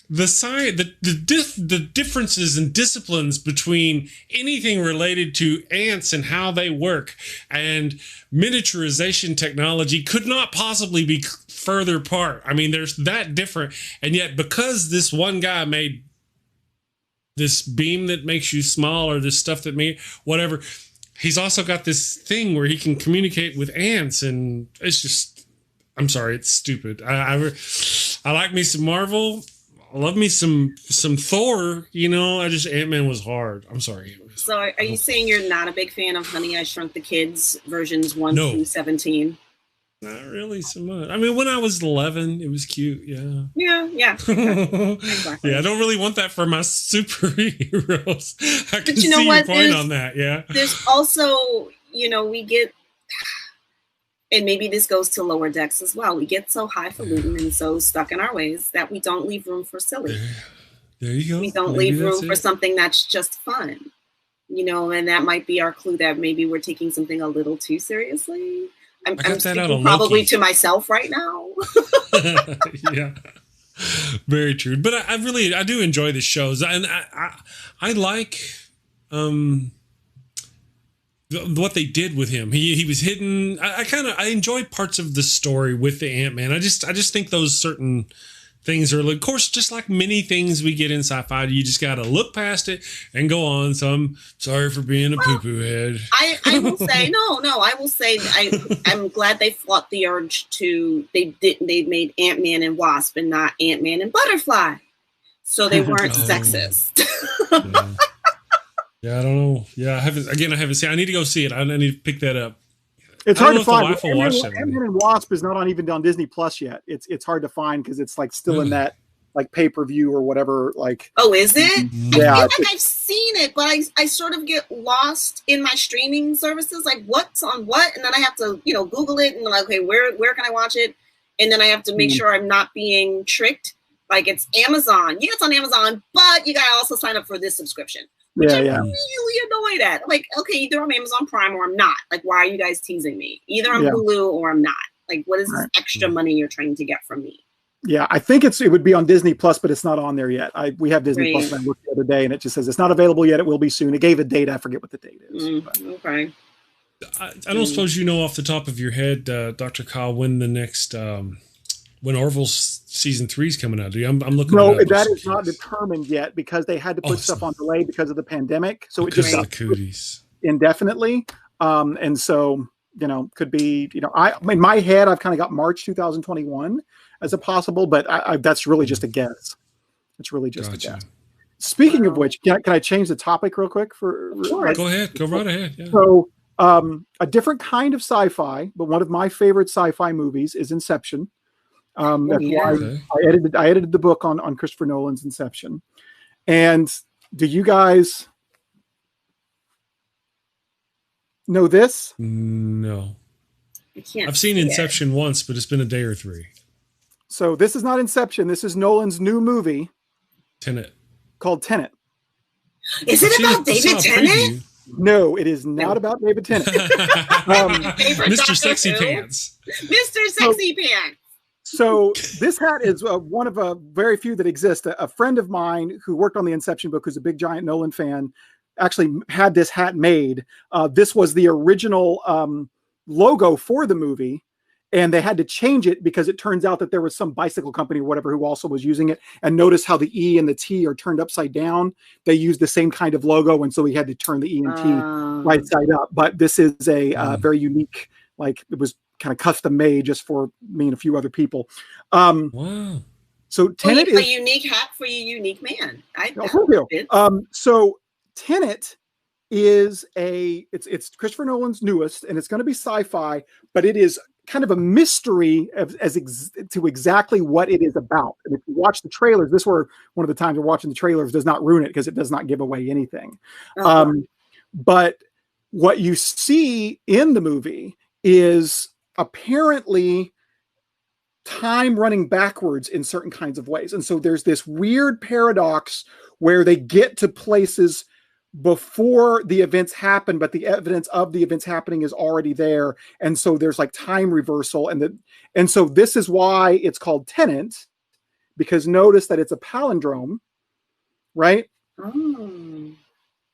A: the differences and disciplines between anything related to ants and how they work and miniaturization technology could not possibly be further apart. I mean, there's that different. And yet, because this one guy made this beam that makes you small, or this stuff that whatever, he's also got this thing where he can communicate with ants, and it's just, I'm sorry, it's stupid. I like me some Marvel. I love me some Thor. Ant-Man was hard. I'm sorry.
B: So are you saying you're not a big fan of Honey, I Shrunk the Kids versions 1 through 17?
A: Not really so much. I mean, when I was 11, it was cute. Yeah.
B: Yeah. Exactly.
A: Yeah, I don't really want that for my superheroes. I can
B: see
A: your point on that. Yeah.
B: There's also, we get, and maybe this goes to lower decks as well, we get so highfalutin and so stuck in our ways that we don't leave room for silly.
A: There you go.
B: We don't leave room for something that's just fun, and that might be our clue that maybe we're taking something a little too seriously. I'm speaking probably to myself right now.
A: Yeah, very true. But I do enjoy the shows, and I like what they did with him. He was hidden. I enjoy parts of the story with the Ant-Man. I just think those certain things are, of course, just like many things we get in sci-fi, you just got to look past it and go on. So I'm sorry for being a poo-poo head.
B: I will say, I will say I'm glad they fought the urge they made Ant-Man and Wasp and not Ant-Man and Butterfly. So they weren't sexist.
A: Yeah. Yeah, I don't know. Yeah, I haven't seen. I need to go see it. I need to pick that up.
C: It's hard to find. Ant-Man and Wasp is not even on Disney Plus yet. It's hard to find because it's like still in that like pay-per-view or whatever. Like,
B: oh, is it?
C: Yeah,
B: I feel like I've seen it, but I sort of get lost in my streaming services. Like, what's on what, and then I have to Google it and like, okay, where can I watch it? And then I have to make sure I'm not being tricked. Like, it's Amazon. Yeah, it's on Amazon, but you gotta also sign up for this subscription. Which I'm really annoyed at. Like, okay, either I'm Amazon Prime or I'm not. Like, why are you guys teasing me? Either I'm Hulu or I'm not. Like, what is this extra money you're trying to get from me?
C: Yeah, I think it would be on Disney Plus, but it's not on there yet. We have Disney Plus, and I looked the other day, and it just says it's not available yet. It will be soon. It gave a date. I forget what the date is.
B: Okay.
A: I don't suppose you know off the top of your head, Dr. Kyle, when the next when Orville's season 3 is coming out. I'm looking.
C: No, that is not determined yet because they had to put stuff on delay because of the pandemic. So it just got
A: cooties
C: indefinitely. And so, could be, in my head, I've kind of got March 2021 as a possible, but that's really just a guess. It's really just a guess. Speaking of which, can I change the topic real quick?
B: Sure.
A: Go ahead. Go right ahead. Yeah.
C: So a different kind of sci-fi, but one of my favorite sci-fi movies is Inception. That's why I edited the book on Christopher Nolan's Inception. And do you guys know this?
A: No. I've seen Inception once, but it's been a day or 3.
C: So this is not Inception. This is Nolan's new movie.
A: Tenet.
C: Called Tenet.
B: Is it about David Tennant?
C: No, it is not about David Tennant.
A: Mr. Sexy Pants.
B: Mr. Sexy Pants.
C: So this hat is one of a very few that exist. A friend of mine who worked on the Inception book, who's a big giant Nolan fan, actually had this hat made. This was the original logo for the movie, and they had to change it because it turns out that there was some bicycle company or whatever who also was using it. And notice how the E and the T are turned upside down. They used the same kind of logo, and so we had to turn the E and T right side up. But this is a very unique, like it was kind of custom made just for me and a few other people.
A: Wow.
C: So Tenet is
B: a unique hat for you, unique man.
C: So Tenet is it's Christopher Nolan's newest, and it's going to be sci-fi, but it is kind of a mystery to exactly what it is about. And if you watch the trailers, this were one of the times we're watching the trailers does not ruin it because it does not give away anything. But what you see in the movie is apparently time running backwards in certain kinds of ways. And so there's this weird paradox where they get to places before the events happen, but the evidence of the events happening is already there. And so there's like time reversal. And so this is why it's called Tenet, because notice that it's a palindrome, right?
B: Oh.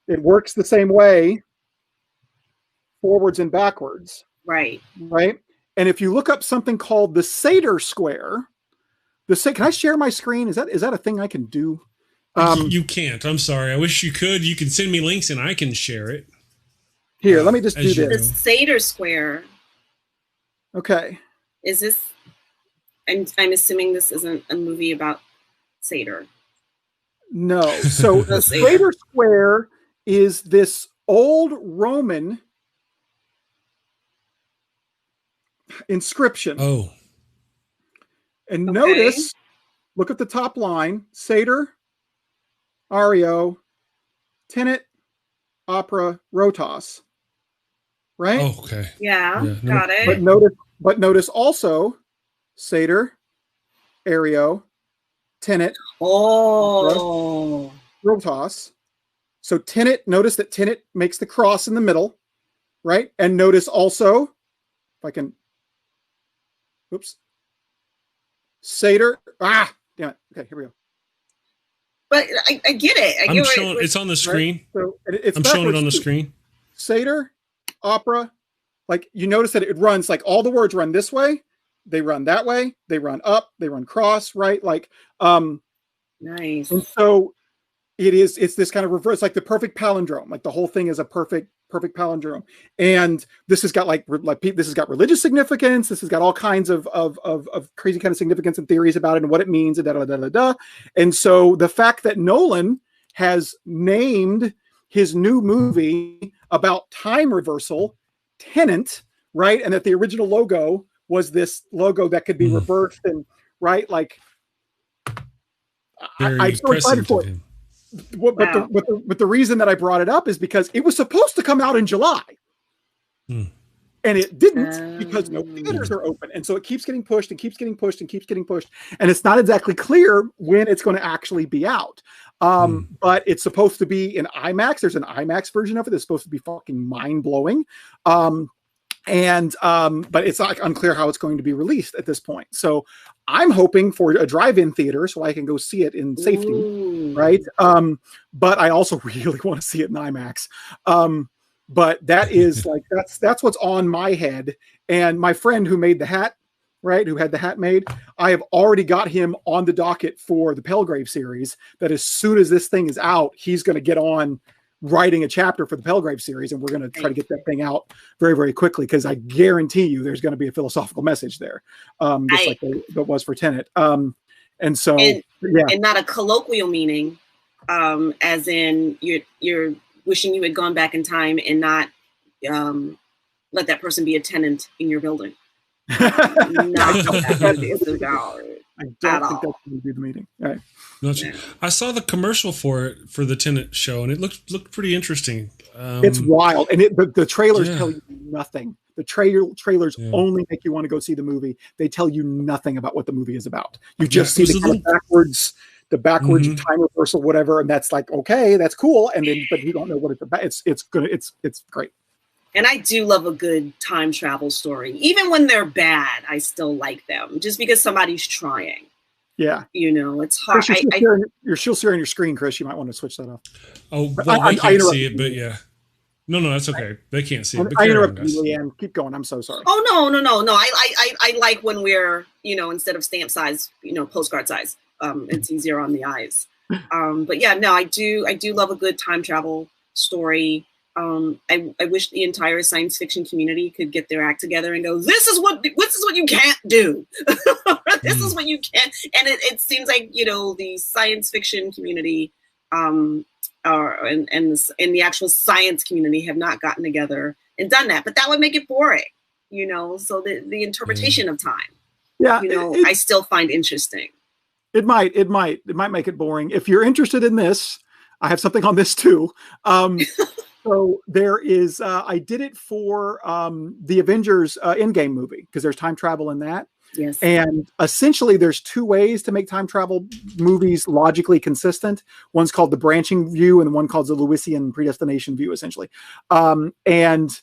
C: It works the same way forwards and backwards.
B: Right.
C: Right. And if you look up something called the Sator square, can I share my screen? Is that a thing I can do?
A: You can't. I'm sorry. I wish you could. You can send me links and I can share it.
C: Here, let me just do
B: The
C: this.
B: Sator square.
C: Okay.
B: Is this? I'm assuming this isn't a movie about Sator.
C: No. So the Sator square is this old Roman inscription.
A: Oh.
C: And notice, look at the top line, Sator, Ario, Tenet, Opera, Rotas. Right?
A: Oh, okay.
B: Yeah, got it.
C: But notice also Sator, Ario, Tenet,
B: Opera,
C: Rotas. So Tenet, notice that Tenet makes the cross in the middle, right? And notice also, if I can, oops, Sator. Damn it. Okay, here we go.
B: But I get it.
A: I'm showing it's on the screen.
C: Right? So it's
A: I'm showing it on the screen.
C: Sator, Opera, like you notice that it runs like all the words run this way, they run that way, they run up, they run cross, right? Like
B: nice.
C: And so it's this kind of reverse, like the perfect palindrome. Like the whole thing is a perfect palindrome. And this has got this has got religious significance. This has got all kinds of crazy kind of significance and theories about it and what it means and da. And so the fact that Nolan has named his new movie about time reversal Tenet, right? And that the original logo was this logo that could be reversed and right, like I'm so excited for it. But the reason that I brought it up is because it was supposed to come out in July. And it didn't because no theaters are open. And so it keeps getting pushed and keeps getting pushed and keeps getting pushed. And it's not exactly clear when it's going to actually be out. But it's supposed to be in IMAX. There's an IMAX version of it that's supposed to be fucking mind-blowing. But it's like unclear how it's going to be released at this point. So I'm hoping for a drive-in theater so I can go see it in safety, right? But I also really want to see it in IMAX. But that is like that's what's on my head. And my friend who made the hat, right, who had the hat made, I have already got him on the docket for the Pelgrave series. That as soon as this thing is out, he's going to get on writing a chapter for the Pelgrave series, and we're going to try to get that thing out very, very quickly because I guarantee you there's going to be a philosophical message there, just like there was for Tenet. And not a colloquial meaning,
B: as in you're wishing you had gone back in time and not let that person be a tenant in your building.
C: I don't think that's going to be the meeting. All right.
A: I saw the commercial for the Tenet show, and it looked pretty interesting.
C: It's wild, and the trailers tell you nothing. The trailers only make you want to go see the movie. They tell you nothing about what the movie is about. You just see the kind of backwards time reversal, whatever, and that's like, okay, that's cool. And then, but you don't know what it's about. It's great.
B: And I do love a good time travel story. Even when they're bad, I still like them just because somebody's trying.
C: Yeah.
B: It's hard.
C: Chris, you're still sharing your screen, Chris. You might want to switch that off.
A: Oh, well, I can't see it, but yeah. No, that's okay. They can't see it. But
C: I interrupted you, Leighann. Keep going. I'm so sorry.
B: Oh, no. I like when we're, instead of stamp size, postcard size. It's easier on the eyes. But yeah, no, I do love a good time travel story. I wish the entire science fiction community could get their act together and go, this is what you can't do. This is what you can't. And it seems like, the science fiction community, and the actual science community have not gotten together and done that, but that would make it boring, so the interpretation of time, I still find interesting.
C: It might make it boring. If you're interested in this, I have something on this too. So there is, I did it for the Avengers Endgame movie because there's time travel in that.
B: Yes.
C: And essentially, there's two ways to make time travel movies logically consistent. One's called the branching view, and one called the Lewisian predestination view, essentially. And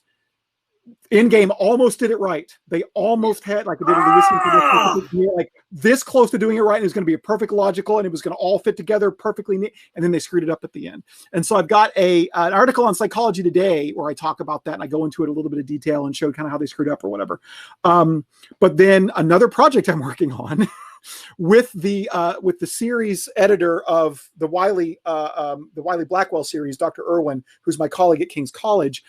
C: Endgame almost did it right. They almost had like a Lewisian predestination, like this close to doing it right, and it was going to be a perfect logical, and it was going to all fit together perfectly. And then they screwed it up at the end. And so I've got an article on Psychology Today where I talk about that, and I go into it a little bit of detail and show kind of how they screwed up or whatever. But then another project I'm working on with the series editor of the Wiley Blackwell series, Dr. Irwin, who's my colleague at King's College.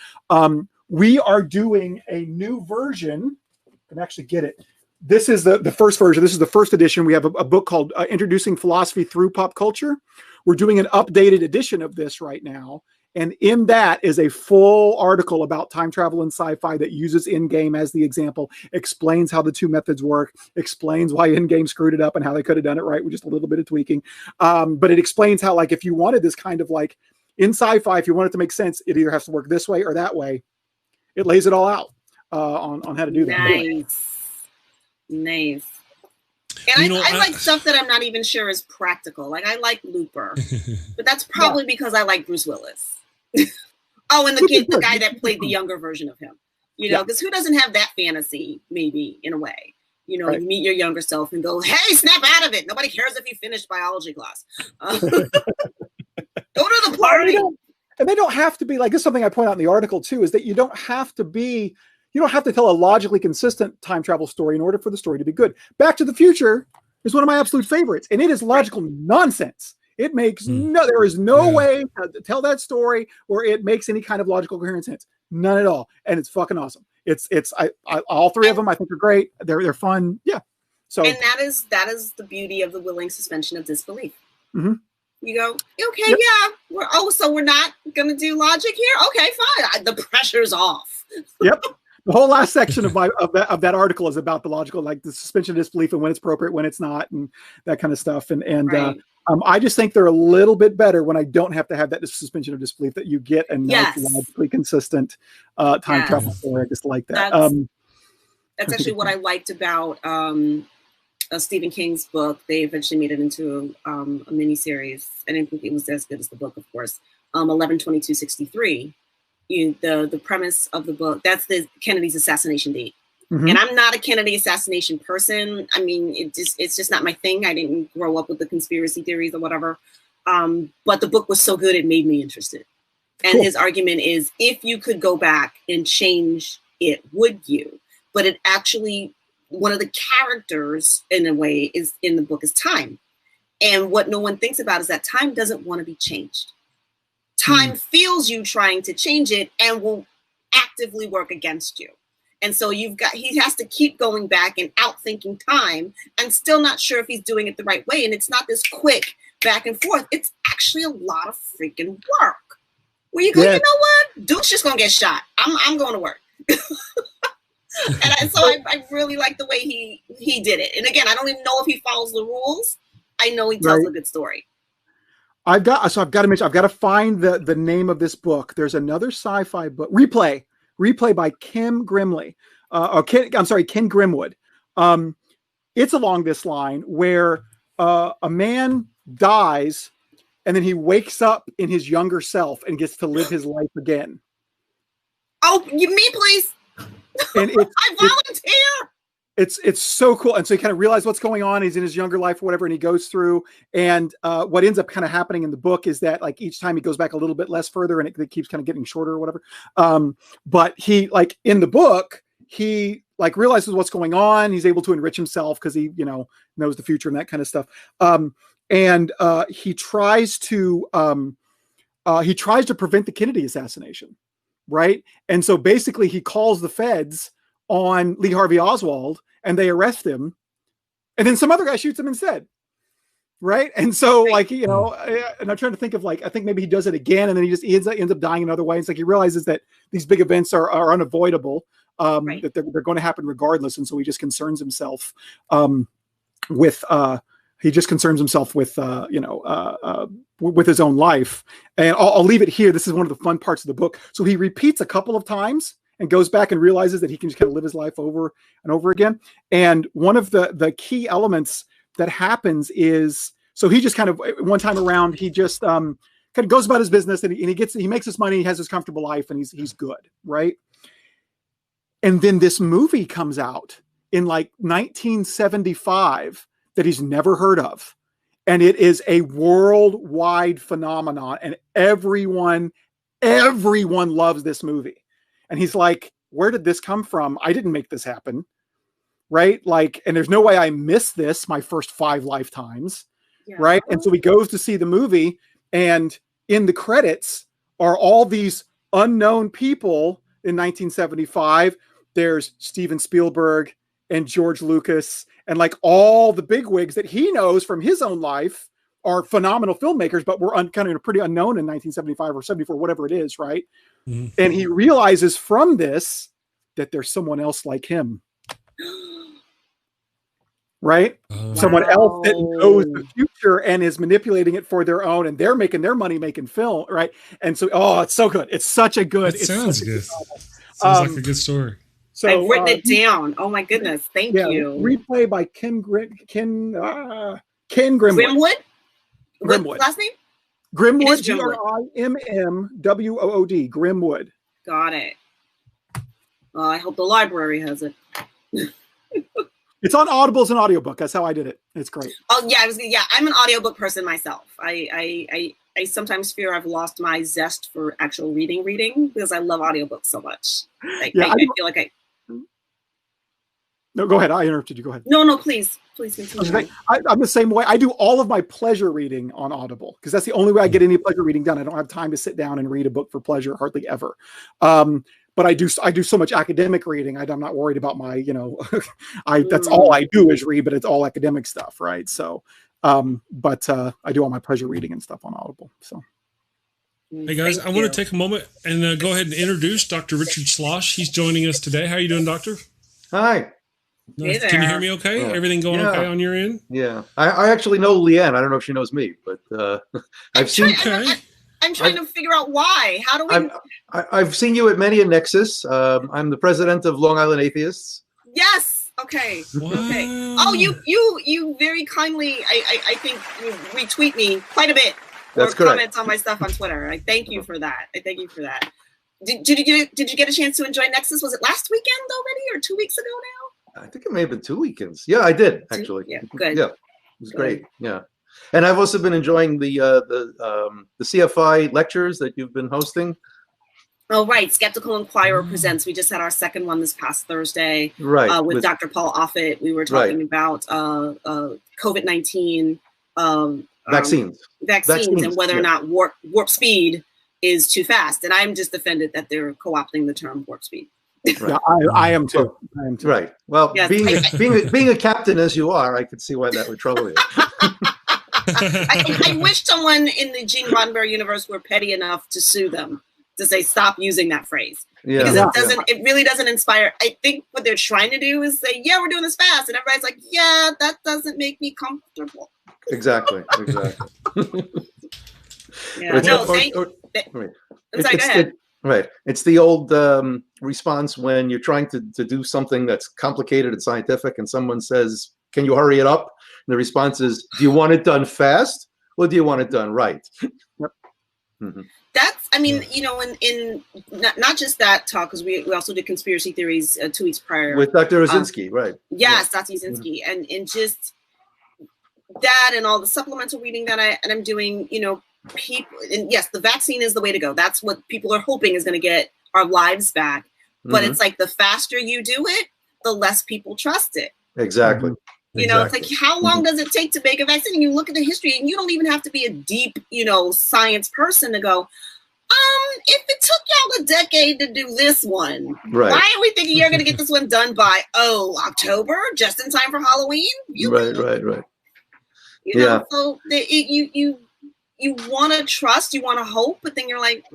C: We are doing a new version. I can actually get it. This is the first version. This is the first edition. We have a book called Introducing Philosophy Through Pop Culture. We're doing an updated edition of this right now. And in that is a full article about time travel and sci-fi that uses Endgame as the example, explains how the two methods work, explains why Endgame screwed it up and how they could have done it right with just a little bit of tweaking. But it explains how, like, if you wanted this kind of like in sci-fi, if you want it to make sense, it either has to work this way or that way. It lays it all out on how to do that.
B: Nice. And I like stuff that I'm not even sure is practical. Like I like Looper, but that's probably because I like Bruce Willis. Oh, and the guy that played the younger version of him. You know, because who doesn't have that fantasy? Maybe in a way. You know, you meet your younger self and go, "Hey, snap out of it! Nobody cares if you finished biology class. Go to the party."
C: And they don't have to be like, this is something I point out in the article too, is that you don't have to tell a logically consistent time travel story in order for the story to be good. Back to the Future is one of my absolute favorites, and it is logical nonsense. It makes there is no way to tell that story where it makes any kind of logical coherent sense. None at all. And it's fucking awesome. All three of them I think are great. They're fun. Yeah. So, and
B: that is the beauty of the willing suspension of disbelief.
C: Mm-hmm.
B: You go, okay, so we're not gonna do logic here. Okay, fine. The pressure's off.
C: Yep. The whole last section of that article is about the logical, like the suspension of disbelief and when it's appropriate, when it's not, and that kind of stuff. And right. I just think they're a little bit better when I don't have to have that suspension of disbelief, that you get a nice, logically consistent time travel story. I just like that.
B: That's actually what I liked about Stephen King's book. They eventually made it into a miniseries. I didn't think it was as good as the book, of course. 11/22/63. The premise of the book, that's the Kennedy's assassination date. Mm-hmm. And I'm not a Kennedy assassination person. I mean, it's just not my thing. I didn't grow up with the conspiracy theories or whatever. But the book was so good, it made me interested. And his argument is, if you could go back and change it, would you? But it actually, one of the characters in a way is in the book is time. And what no one thinks about is that time doesn't want to be changed. Time feels you trying to change it and will actively work against you. And so he has to keep going back and outthinking time and still not sure if he's doing it the right way. And it's not this quick back and forth. It's actually a lot of freaking work. Where you go, you know what? Dude's just going to get shot. I'm going to work. And so I really like the way he did it. And again, I don't even know if he follows the rules. I know he tells a good story.
C: I've got to find the name of this book. There's another sci-fi book, Replay by Ken Grimwood. It's along this line where a man dies and then he wakes up in his younger self and gets to live his life again.
B: Oh, me, please.
C: And
B: I volunteer.
C: It's so cool. And so he kind of realizes what's going on. He's in his younger life or whatever, and he goes through. And what ends up kind of happening in the book is that, like, each time he goes back a little bit less further, and it keeps kind of getting shorter or whatever. But he, like, in the book, he like realizes what's going on. He's able to enrich himself because he, knows the future and that kind of stuff. And he tries to prevent the Kennedy assassination, right? And so basically, he calls the feds on Lee Harvey Oswald, and they arrest him, and then some other guy shoots him instead, right? And so, like, and I'm trying to think of, like, I think maybe he does it again, and then he ends up dying another way. It's like he realizes that these big events are unavoidable, that they're going to happen regardless, and so he just concerns himself with his own life. And I'll leave it here. This is one of the fun parts of the book. So he repeats a couple of times, and goes back and realizes that he can just kind of live his life over and over again. And one of the key elements that happens is, so he just kind of, one time around, he just kind of goes about his business, and he makes his money, he has his comfortable life, and he's good, right? And then this movie comes out in like 1975 that he's never heard of. And it is a worldwide phenomenon, and everyone loves this movie. And he's like, where did this come from? I didn't make this happen. Right? Like, and there's no way I missed this my first 5 lifetimes. Yeah. Right? And so he goes to see the movie, and in the credits are all these unknown people in 1975. There's Steven Spielberg and George Lucas, and like all the bigwigs that he knows from his own life are phenomenal filmmakers, but were kind of pretty unknown in 1975 or 74, whatever it is, right? Mm-hmm. And he realizes from this that there's someone else like him. Right? Someone else that knows the future and is manipulating it for their own, and they're making their money making film, right? And so, it's so good. It's such a good.
A: It sounds good. Sounds like a good story.
B: So I've written it down. Oh my goodness! Thank you.
C: Replay by Ken Grimwood.
B: Grimwood. Last name?
C: Grimwood. Grimwood. Grimwood.
B: Got it. I hope the library has it.
C: It's on Audible as an audiobook. That's how I did it. It's great.
B: Oh yeah, I'm an audiobook person myself. I sometimes fear I've lost my zest for actual reading because I love audiobooks so much. I feel like
C: No, go ahead. I interrupted you. Go ahead.
B: No, please continue.
C: I'm the same way. I do all of my pleasure reading on Audible because that's the only way I get any pleasure reading done. I don't have time to sit down and read a book for pleasure, hardly ever. But I do so much academic reading. I'm not worried about my, that's all I do is read, but it's all academic stuff, right? So, but I do all my pleasure reading and stuff on Audible. So.
A: Hey guys, I want to take a moment and go ahead and introduce Dr. Richard Schloss. He's joining us today. How are you doing, Doctor?
D: Hi.
A: Hey there. Can you hear me okay? Yeah. Everything going okay on your end?
D: Yeah. I actually know Leighann. I don't know if she knows me, but I've seen...
B: I'm trying to figure out why. How do we...
D: I've seen you at many a Nexus. I'm the president of Long Island Atheists.
B: Yes. Okay.
A: Wow.
B: Okay. Oh, you very kindly, I think, you retweet me quite a bit.
D: That's
B: correct. Comments on my stuff on Twitter. I thank you for that. Did you get a chance to enjoy Nexus? Was it last weekend already or 2 weeks ago now?
D: I think it may have been 2 weekends. Yeah, I did actually.
B: Yeah, good.
D: Yeah, it was great. Yeah, and I've also been enjoying the Sci-Fi lectures that you've been hosting.
B: Oh, right. Skeptical Inquirer Presents. We just had our second one this past Thursday.
D: Right.
B: With Dr. Paul Offit. We were talking about COVID-19
D: vaccines
B: and whether or not warp speed is too fast. And I'm just offended that they're co-opting the term warp speed.
C: Right. Yeah, I am too.
D: Right. Well, yes, being a captain as you are, I could see why that would trouble you.
B: I wish someone in the Gene Roddenberry universe were petty enough to sue them to say stop using that phrase.
D: Yeah.
B: Because it really doesn't inspire. I think what they're trying to do is say, yeah, we're doing this fast, and everybody's like, yeah, that doesn't make me comfortable.
D: Exactly.
B: Yeah. No, I'm sorry, go ahead.
D: Right. It's the old response when you're trying to do something that's complicated and scientific and someone says, can you hurry it up? And the response is, do you want it done fast or do you want it done right?
C: Yep.
D: Mm-hmm.
B: That's, in not just that talk, because we also did conspiracy theories 2 weeks prior.
D: With Dr. Osinski, right.
B: Yes, Dr. Osinski. Mm-hmm. And just that and all the supplemental reading that I'm doing, people, and yes, the vaccine is the way to go. That's what people are hoping is going to get our lives back. But it's like the faster you do it, the less people trust it.
D: Exactly.
B: It's like, how long does it take to make a vaccine? And you look at the history, and you don't even have to be a deep, science person to go, if it took y'all a decade to do this one,
D: right,
B: why are we thinking you're going to get this one done by, October, just in time for Halloween?
D: Right.
B: So you want to trust, you want to hope, but then you're like,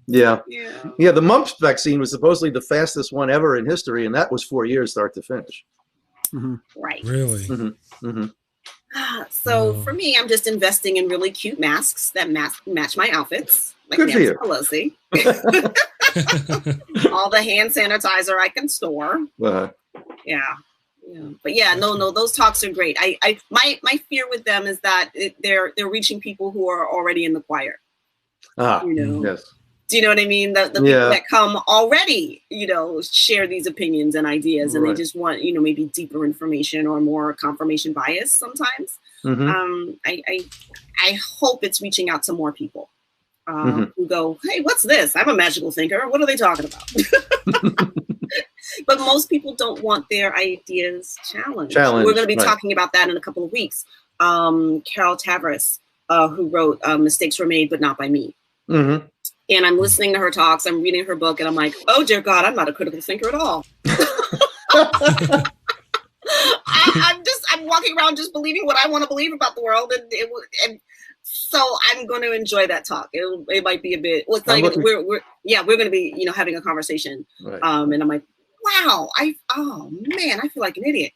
D: Yeah, the mumps vaccine was supposedly the fastest one ever in history, and that was 4 years start to finish.
C: Mm-hmm.
B: Right.
A: Really?
D: Mm-hmm. Mm-hmm.
B: So for me, I'm just investing in really cute masks that match my outfits. Like
D: Good
B: Nancy
D: for you.
B: Pelosi. All the hand sanitizer I can store. Yeah. But yeah, no, those talks are great. My fear with them is that they're reaching people who are already in the choir.
D: Yes.
B: Do you know what I mean? The people that come already, share these opinions and ideas, and they just want, maybe deeper information or more confirmation bias sometimes. I hope it's reaching out to more people who go, hey, what's this? I'm a magical thinker. What are they talking about? But most people don't want their ideas challenged. We're going to be talking about that in a couple of weeks. Carol Tavris, who wrote Mistakes Were Made, But Not By Me. And I'm listening to her talks. I'm reading her book, and I'm like, oh, dear God, I'm not a critical thinker at all. I'm walking around just believing what I want to believe about the world. And so I'm going to enjoy that talk. It might be a bit, well, it's not even, we're going to be, having a conversation. And I'm like, wow, I feel like an idiot.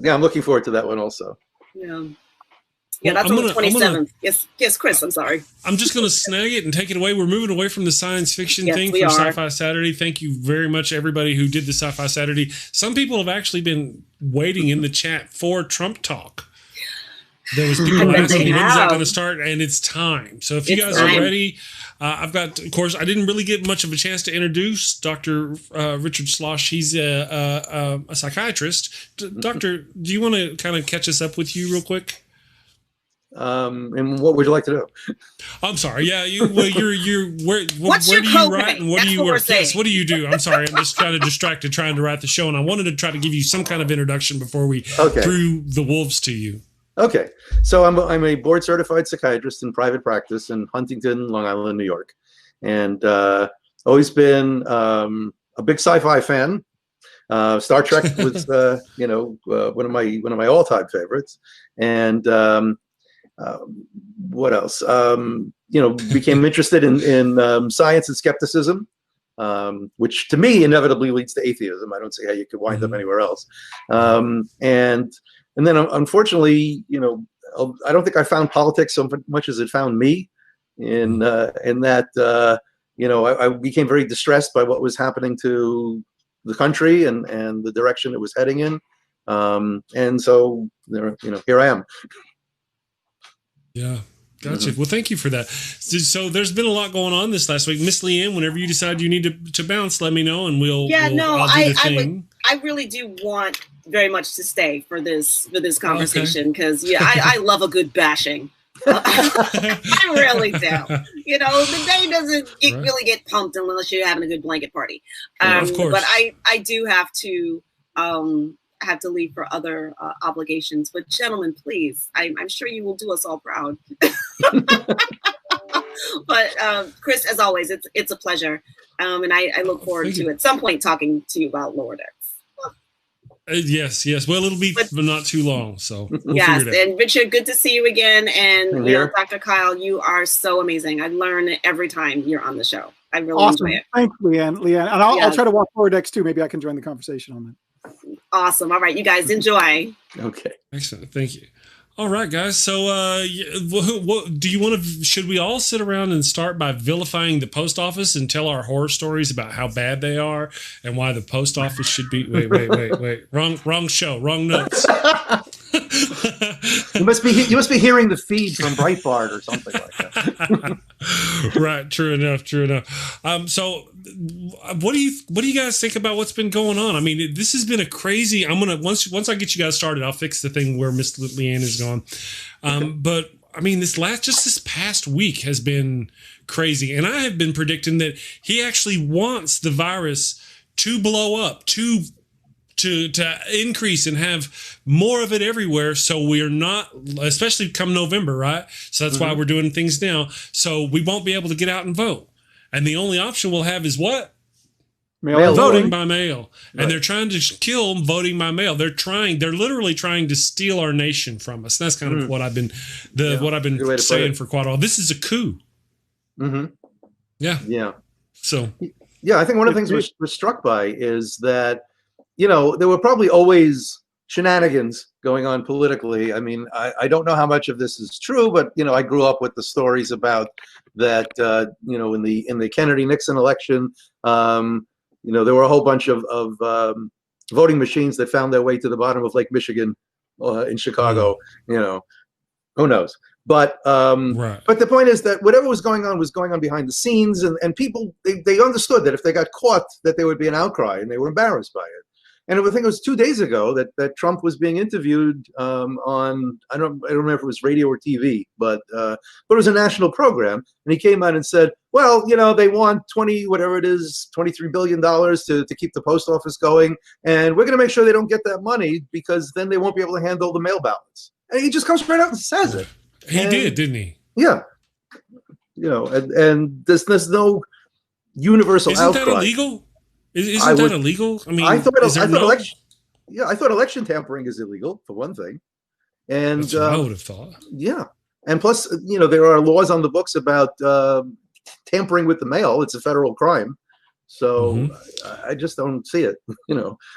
D: I'm looking forward to that one also.
B: Yeah, that's on the 27th. Yes, Chris, I'm sorry.
A: I'm just going to snag it and take it away. We're moving away from the science fiction thing for Sci-Fi Saturday. Thank you very much, everybody who did the Sci-Fi Saturday. Some people have actually been waiting in the chat for Trump talk. There was people asking, when's that going to start? And it's time. So if you guys are ready, I've got, of course, I didn't really get much of a chance to introduce Dr. Richard Schloss. He's a psychiatrist. Doctor, do you want to kind of catch us up with you real quick?
D: And what would you like to do?
B: I'm
A: sorry. Yeah, where do you write and what do you work? Yes, what do you do? I'm sorry. I'm just kind of distracted trying to write the show, and I wanted to try to give you some kind of introduction before we threw the wolves to you.
D: Okay. So I'm a board certified psychiatrist in private practice in Huntington, Long Island, New York, and always been a big sci-fi fan. Star Trek was one of my all-time favorites, and what else? Became interested in science and skepticism, which to me inevitably leads to atheism. I don't see how you could wind up anywhere else. And then unfortunately, I don't think I found politics so much as it found me in that, I became very distressed by what was happening to the country and the direction it was heading in. And so, here I am.
A: Yeah. Gotcha. Well, thank you for that. So there's been a lot going on this last week. Miss Leighann, whenever you decide you need to bounce, let me know and I
B: really do want very much to stay for this conversation because I love a good bashing. I really do. The day doesn't really get pumped unless you're having a good blanket party.
A: Of course.
B: But I do have to leave for other obligations. But gentlemen, please, I'm sure you will do us all proud. But Chris, as always, it's a pleasure, and I look forward to at some point talking to you about Lower Decks.
A: Yes. Well, it'll be not too long, so we'll
B: yes.
A: figure it out.
B: And Richard, good to see you again. And Dr. Kyle, you are so amazing. I learn every time you're on the show. I really enjoy it.
C: Thanks, Leighann. And I'll try to watch Lower Decks too. Maybe I can join the conversation on that.
B: Awesome. All right, you guys enjoy.
D: Okay.
A: Excellent. Thank you. All right, guys. So, what do you want to? Should we all sit around and start by vilifying the post office and tell our horror stories about how bad they are and why the post office should be? Wait. Wrong show. Wrong notes.
D: You must be hearing the feed from Breitbart or something like that.
A: Right. True enough. So, what do you guys think about what's been going on? I mean, this has been a crazy. I'm gonna once I get you guys started, I'll fix the thing where Miss Leighann is gone. But I mean, this past week has been crazy, and I have been predicting that he actually wants the virus to blow up, to increase and have more of it everywhere. So we're not, especially come November, right? So that's why we're doing things now. So we won't be able to get out and vote. And the only option we'll have is what? Voting by mail. Right. And they're trying to kill voting by mail. They're literally trying to steal our nation from us. And that's kind of what I've been saying for quite a while. This is a coup. Yeah. So
D: I think one of the things we're struck by is that there were probably always shenanigans going on politically. I mean, I don't know how much of this is true, but I grew up with the stories about that. In the Kennedy-Nixon election, there were a whole bunch of voting machines that found their way to the bottom of Lake Michigan in Chicago. Who knows? But but the point is that whatever was going on behind the scenes, and people they understood that if they got caught, that there would be an outcry, and they were embarrassed by it. And I think it was 2 days ago that Trump was being interviewed on I don't remember if it was radio or TV, but it was a national program, and he came out and said, well, they want $23 billion to keep the post office going, and we're going to make sure they don't get that money because then they won't be able to handle the mail ballots. And he just comes right out and says it.
A: He did, didn't he?
D: Yeah. And there's no universal outcry.
A: Isn't that illegal? Isn't that illegal? I mean,
D: I thought election tampering is illegal, for one thing. And
A: that's what I would have thought.
D: Yeah. And plus, there are laws on the books about tampering with the mail. It's a federal crime. So I just don't see it,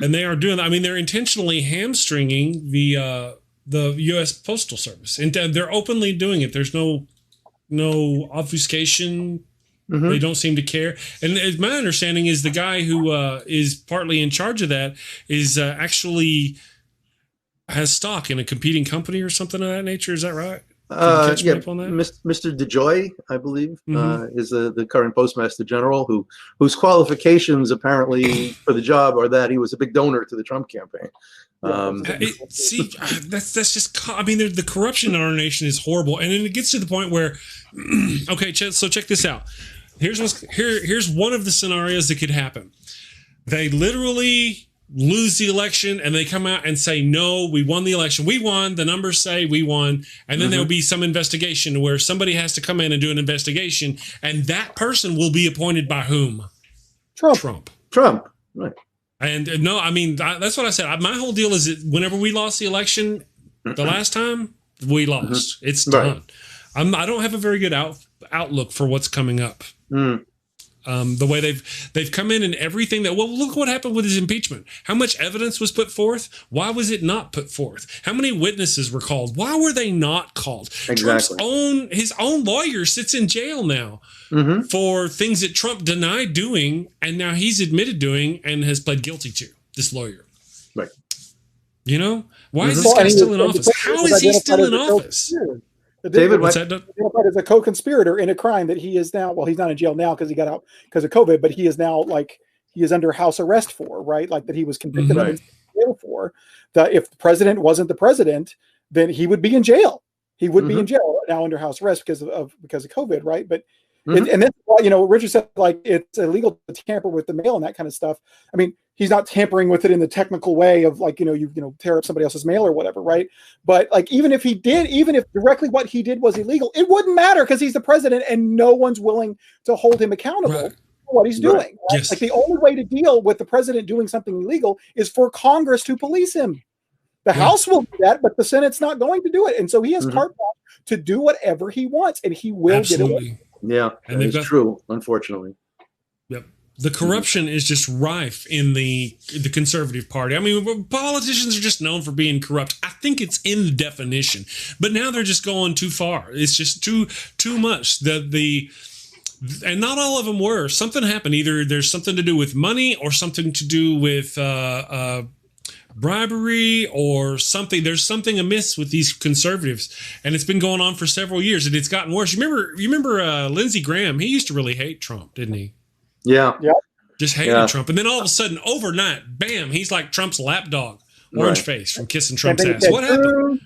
A: And they are doing that. I mean, they're intentionally hamstringing the U.S. Postal Service, and they're openly doing it. There's no obfuscation. They don't seem to care. And my understanding is the guy who is partly in charge of that is actually has stock in a competing company or something of that nature. Is that right?
D: Yeah, Mr. DeJoy, I believe, is the current Postmaster General, whose qualifications apparently for the job are that he was a big donor to the Trump campaign.
A: That's just. I mean, the corruption in our nation is horrible, and then it gets to the point where, okay, so check this out. Here's one of the scenarios that could happen. They literally lose the election, and they come out and say, "No, we won the election. We won. The numbers say we won." And then there'll be some investigation where somebody has to come in and do an investigation, and that person will be appointed by whom? Trump.
D: Right.
A: And no, I mean, that's what I said. My whole deal is that whenever we lost the election the last time, we lost. It's done. Right. I don't have a very good outlook for what's coming up. The way they've come in and everything look what happened with his impeachment. How much evidence was put forth? Why was it not put forth? How many witnesses were called? Why were they not called?
D: Exactly.
A: His own lawyer sits in jail now for things that Trump denied doing, and now he's admitted doing and has pled guilty to. This lawyer,
D: right?
A: Why is this guy still in office? How is he still in office?
C: David, what's that? As a co-conspirator in a crime that he is now. Well, he's not in jail now because he got out because of COVID, but he is now he is under house arrest for, right? Like that he was convicted of in jail for. That if the president wasn't the president, then he would be in jail. He would be in jail now under house arrest because of COVID, right? But and that's why Richard said it's illegal to tamper with the mail and that kind of stuff. I mean, he's not tampering with it in the technical way of you tear up somebody else's mail or whatever, right? But even if he did, even if directly what he did was illegal, it wouldn't matter because he's the president and no one's willing to hold him accountable for what he's doing. Right?
A: Yes.
C: The only way to deal with the president doing something illegal is for Congress to police him. The House will do that, but the Senate's not going to do it, and so he has carte blanche to do whatever he wants, and he will get away.
D: Yeah, and it's true, unfortunately.
A: Yep. The corruption is just rife in the conservative party. I mean, politicians are just known for being corrupt. I think it's in the definition, but now they're just going too far. It's just too much. And not all of them were. Something happened. Either there's something to do with money or something to do with bribery or something. There's something amiss with these conservatives, and it's been going on for several years, and it's gotten worse. You remember Lindsey Graham? He used to really hate Trump, didn't he?
D: Yeah.
A: Just hated Trump. And then all of a sudden, overnight, bam, he's like Trump's lapdog, orange face from kissing Trump's ass. What happened?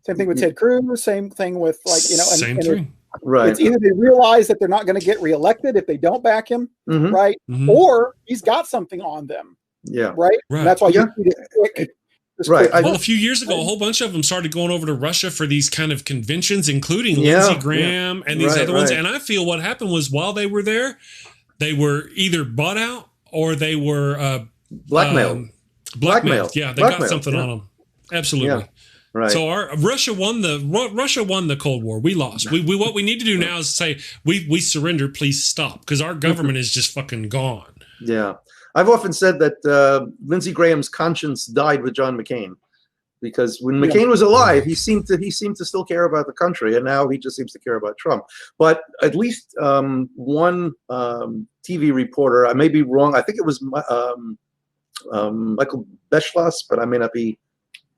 C: Same thing with Ted Cruz. Same thing with
A: same thing.
D: Right.
C: It's either they realize that they're not going to get reelected if they don't back him, right? Or he's got something on them.
D: Yeah.
C: Right. And that's why you need it quick.
A: Well, a few years ago, a whole bunch of them started going over to Russia for these kind of conventions, including Lindsey Graham and these other ones. And I feel what happened was while they were there, they were either bought out or they were
D: blackmailed.
A: Yeah, they got something on them. Absolutely.
D: Yeah. Right.
A: So Russia won the Cold War. We lost. We what we need to do now is say we surrender. Please stop, because our government is just fucking gone.
D: Yeah. I've often said that Lindsey Graham's conscience died with John McCain. Because when McCain was alive, he seemed to still care about the country, and now he just seems to care about Trump. But at least one TV reporter, I may be wrong, I think it was Michael Schloss, but I may not be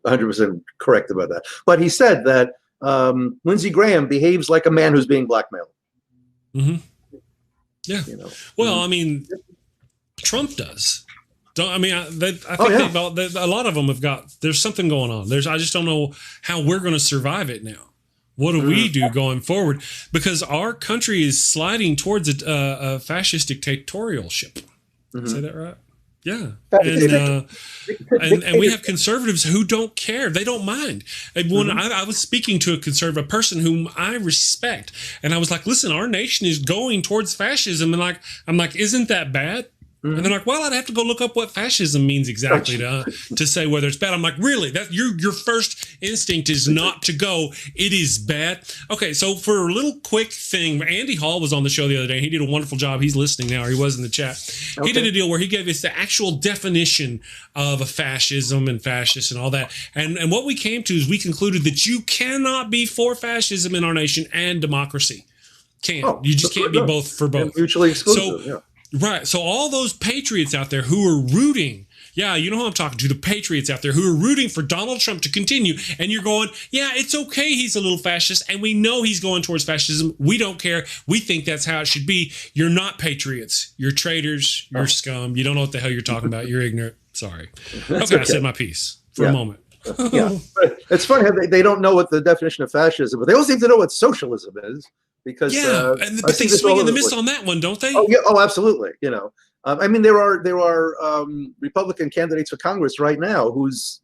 D: 100% correct about that. But he said that Lindsey Graham behaves like a man who's being blackmailed.
A: Mm-hmm. Yeah. You know. Well, I mean, Trump does. I think a lot of them have got. There's something going on. I just don't know how we're going to survive it now. What do we do going forward? Because our country is sliding towards a fascist dictatorialship. Say that right? Yeah, and we have conservatives who don't care. They don't mind. And when I was speaking to a person whom I respect, and I was like, "Listen, our nation is going towards fascism," and I'm like, "Isn't that bad?" And they're like, well, I'd have to go look up what fascism means exactly to say whether it's bad. I'm like, really? That your first instinct is not to go, it is bad? Okay, so for a little quick thing, Andy Hall was on the show the other day. He did a wonderful job. He's listening now, or he was in the chat. Okay. He did a deal where he gave us the actual definition of a fascism and fascist and all that. And what we came to is we concluded that you cannot be for fascism in our nation and democracy. You just can't be both for both.
D: Mutually exclusive,
A: Right. So all those patriots out there who are rooting, you know who I'm talking to, the patriots out there who are rooting for Donald Trump to continue. And you're going, it's okay. He's a little fascist. And we know he's going towards fascism. We don't care. We think that's how it should be. You're not patriots. You're traitors. You're scum. You don't know what the hell you're talking about. You're ignorant. Sorry. Okay. I said my piece for a moment.
D: It's funny how they don't know what the definition of fascism, but they all seem to know what socialism is. Because
A: but they swing and miss on that one, don't they?
D: Oh yeah, absolutely. You know, I mean, there are Republican candidates for Congress right now whose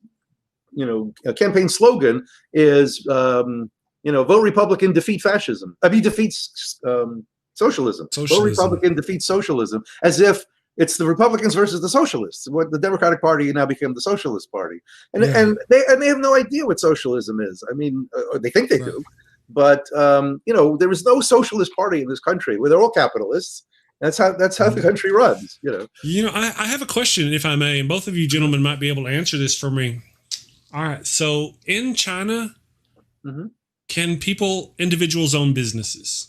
D: campaign slogan is vote Republican, defeat fascism. Defeats socialism. Vote Republican, defeat socialism, as if it's the Republicans versus the socialists. What the Democratic Party now became the Socialist Party, and they have no idea what socialism is. I mean, they think they do. But there is no socialist party in this country where they're all capitalists. That's how the country runs.
A: I have a question, if I may, and both of you gentlemen might be able to answer this for me. All right. So in China, can individuals own businesses?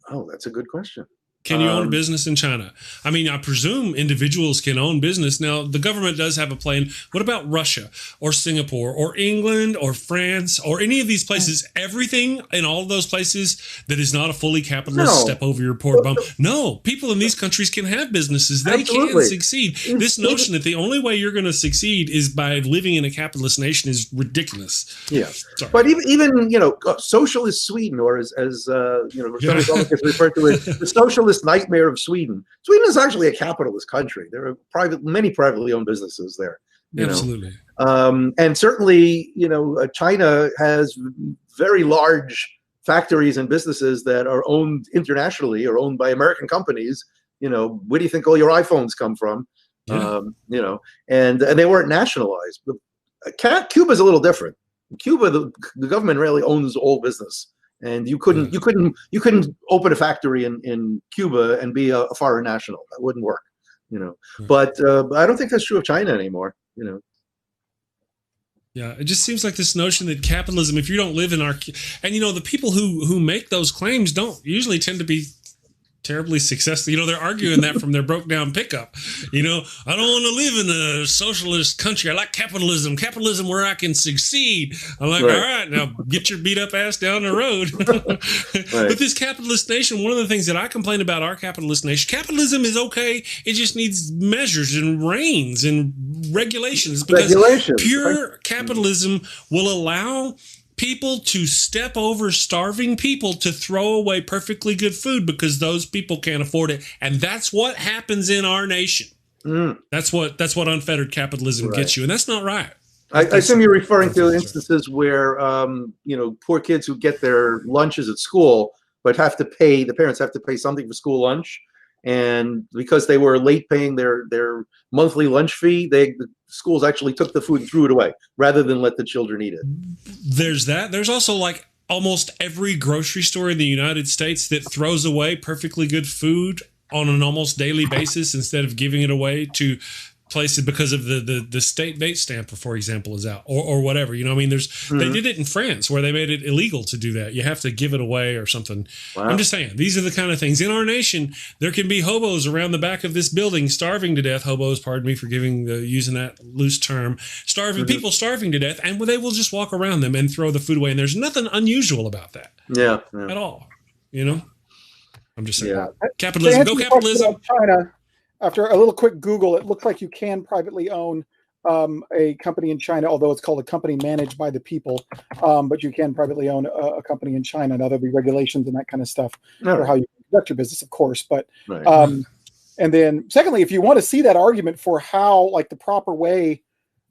D: Oh, that's a good question.
A: Can you own a business in China? I mean, I presume individuals can own business. Now, the government does have a plan. What about Russia or Singapore or England or France or any of these places? Everything in all of those places that is not a fully capitalist step over your poor bum. No, people in these countries can have businesses. They can succeed. This notion that the only way you're going to succeed is by living in a capitalist nation is ridiculous.
D: Yeah. Sorry. But even socialist Sweden, or as Republicans refer to it, the socialist nightmare of Sweden. Sweden is actually a capitalist country. There are many privately owned businesses there.
A: Absolutely.
D: And certainly, China has very large factories and businesses that are owned internationally or owned by American companies. Where do you think all your iPhones come from? And they weren't nationalized. But Cuba's a little different. In Cuba, the government really owns all business. And you couldn't open a factory in Cuba and be a foreign national. That wouldn't work, But I don't think that's true of China anymore,
A: Yeah, it just seems like this notion that capitalism, if you don't live in our, and the people who make those claims don't usually tend to be terribly successful. They're arguing that from their broke down pickup. I don't want to live in a socialist country. I like capitalism where I can succeed. I'm like, all right, now get your beat up ass down the road. But this capitalist nation, one of the things that I complain about our capitalist nation, capitalism is okay. It just needs measures and reins and regulations, because pure capitalism will allow people to step over starving people to throw away perfectly good food because those people can't afford it. And that's what happens in our nation. That's what unfettered capitalism gets you. And that's not right.
D: I assume you're referring to instances where, poor kids who get their lunches at school, but the parents have to pay something for school lunch. And because they were late paying their monthly lunch fee, the schools actually took the food and threw it away rather than let the children eat it.
A: There's that. There's also like almost every grocery store in the United States that throws away perfectly good food on an almost daily basis instead of giving it away to places because of the state bait stamper, for example, is out or whatever. You know, I mean, they did it in France where they made it illegal to do that. You have to give it away or something. Wow. I'm just saying, these are the kind of things in our nation. There can be hobos around the back of this building starving to death. Hobos, pardon me for using that loose term, people starving to death, and they will just walk around them and throw the food away. And there's nothing unusual about that.
D: Yeah.
A: At all. You know, I'm just saying,
C: capitalism,
A: go capitalism.
C: China. After a little quick Google, it looks like you can privately own a company in China, although it's called a company managed by the people. But you can privately own a company in China. Now, there'll be regulations and that kind of stuff for how you conduct your business, of course. But and then secondly, if you want to see that argument for how like the proper way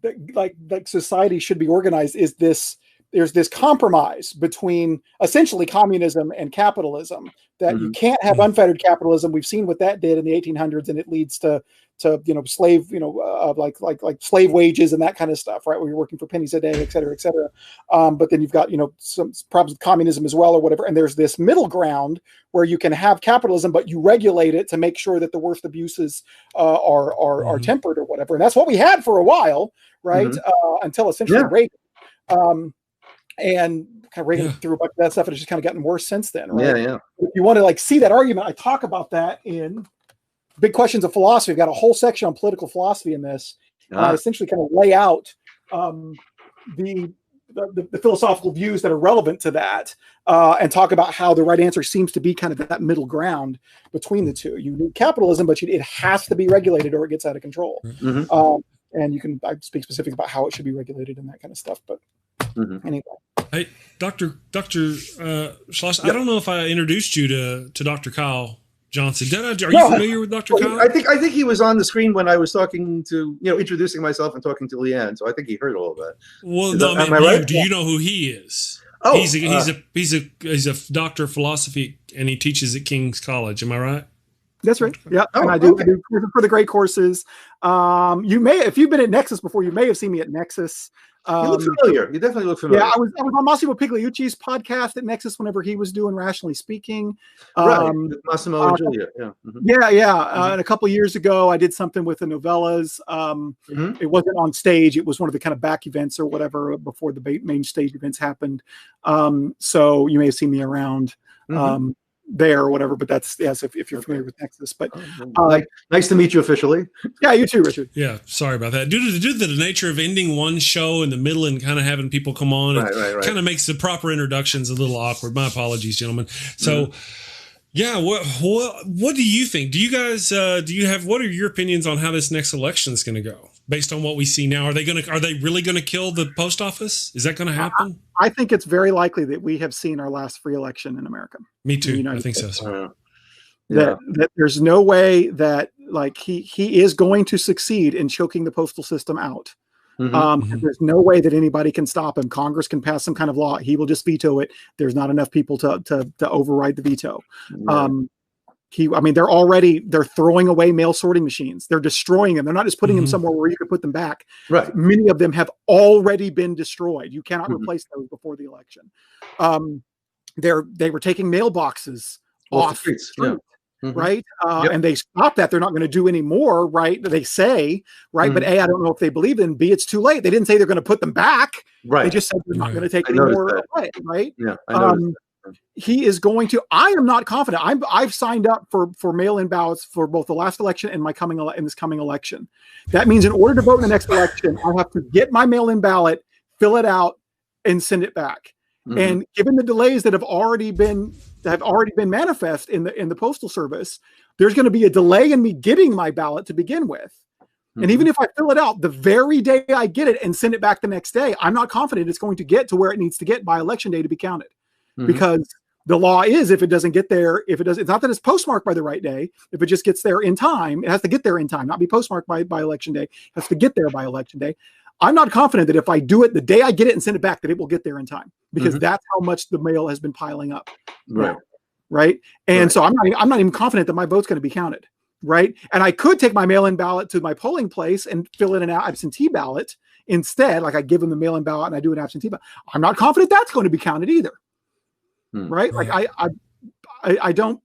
C: that like society should be organized is this. There's this compromise between essentially communism and capitalism that you can't have unfettered capitalism. We've seen what that did in the 1800s, and it leads to slave, like slave wages and that kind of stuff, right? Where you're working for pennies a day, et cetera, et cetera. But then you've got, some problems with communism as well or whatever. And there's this middle ground where you can have capitalism, but you regulate it to make sure that the worst abuses are tempered or whatever. And that's what we had for a while, right? Until essentially Reagan. And kind of Reagan threw a bunch of that stuff, and it's just kind of gotten worse since then, right?
D: Yeah.
C: If you want to see that argument, I talk about that in Big Questions of Philosophy. I've got a whole section on political philosophy in this. I essentially kind of lay out the philosophical views that are relevant to that, and talk about how the right answer seems to be kind of that middle ground between the two. You need capitalism, but it has to be regulated or it gets out of control. And I speak specific about how it should be regulated and that kind of stuff, but anyway.
A: Hey, Dr. Schloss, I don't know if I introduced you to Dr. Kyle Johnson. Are you familiar with Dr. Kyle?
D: I think he was on the screen when I was talking to, introducing myself and talking to Leighann. So I think he heard all of that.
A: Well, am I right? Do you know who he is?
D: Oh,
A: he's a doctor of philosophy, and he teaches at King's College. Am I right?
C: That's right. Yeah, and I do for the great courses. You may, if you've been at Nexus before, you may have seen me at Nexus.
D: You look familiar. You definitely look familiar.
C: Yeah, I was on Massimo Pigliucci's podcast at Nexus whenever he was doing Rationally Speaking.
D: Right, Massimo and Julia. Yeah.
C: And a couple of years ago, I did something with the novellas. It wasn't on stage. It was one of the kind of back events or whatever before the main stage events happened. So you may have seen me around. There or whatever, but that's if you're familiar with Nexus. But
D: nice to meet you officially.
C: Yeah, you too, Richard.
A: Yeah, sorry about that. Due to the nature of ending one show in the middle and kind of having people come on, it kind of makes the proper introductions a little awkward. My apologies, gentlemen. So, what do you think? Do you guys what are your opinions on how this next election is going to go? Based on what we see now, are they really going to kill the post office? Is that going to happen?
C: I think it's very likely that we have seen our last free election in America.
A: Me too. I think so.
C: That there's no way that he is going to succeed in choking the postal system out. There's no way that anybody can stop him. Congress can pass some kind of law. He will just veto it. There's not enough people to override the veto. They're throwing away mail sorting machines. They're destroying them. They're not just putting them somewhere where you could put them back.
D: Right.
C: Many of them have already been destroyed. You cannot replace those before the election. They were taking mailboxes off the street, right? And they stopped that. They're not going to do any more, right? They say, right? But A, I don't know if they believe in. B, it's too late. They didn't say they're going to put them back.
D: Right.
C: They just said they're not going to take any more away, right?
D: Yeah, I noticed that.
C: He is going to. I am not confident. I've signed up for mail-in ballots for both the last election and this coming election. That means in order to vote in the next election, I have to get my mail-in ballot, fill it out, and send it back. And given the delays that have already been manifest in the Postal Service, there's going to be a delay in me getting my ballot to begin with. And even if I fill it out the very day I get it and send it back the next day, I'm not confident it's going to get to where it needs to get by election day to be counted. Because the law is, if it doesn't get there, it's not that it's postmarked by the right day. If it just gets there in time, it has to get there in time, not be postmarked by election day. It has to get there by election day. I'm not confident that if I do it the day I get it and send it back, that it will get there in time, because that's how much the mail has been piling up. Right. And so I'm not even confident that my vote's going to be counted. Right. And I could take my mail-in ballot to my polling place and fill in an absentee ballot instead. Like I give them the mail-in ballot and I do an absentee ballot. I'm not confident that's going to be counted either. Right. Like I don't,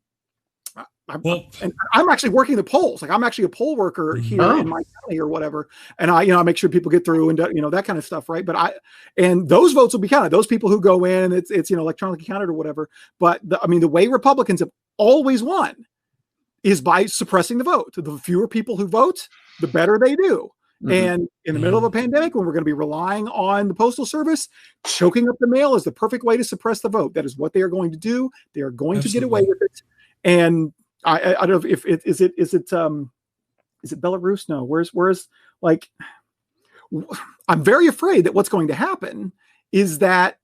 C: and I'm actually working the polls. Like I'm actually a poll worker here in my county or whatever. And I make sure people get through and that kind of stuff. Right. And those votes will be counted. Those people who go in, it's electronically counted or whatever. But the way Republicans have always won is by suppressing the vote. The fewer people who vote, the better they do. And in the middle of a pandemic, when we're going to be relying on the Postal Service, choking up the mail is the perfect way to suppress the vote. That is what they are going to do. They are going to get away with it. And I don't know if is it Belarus? No, where's like, I'm very afraid that what's going to happen is that,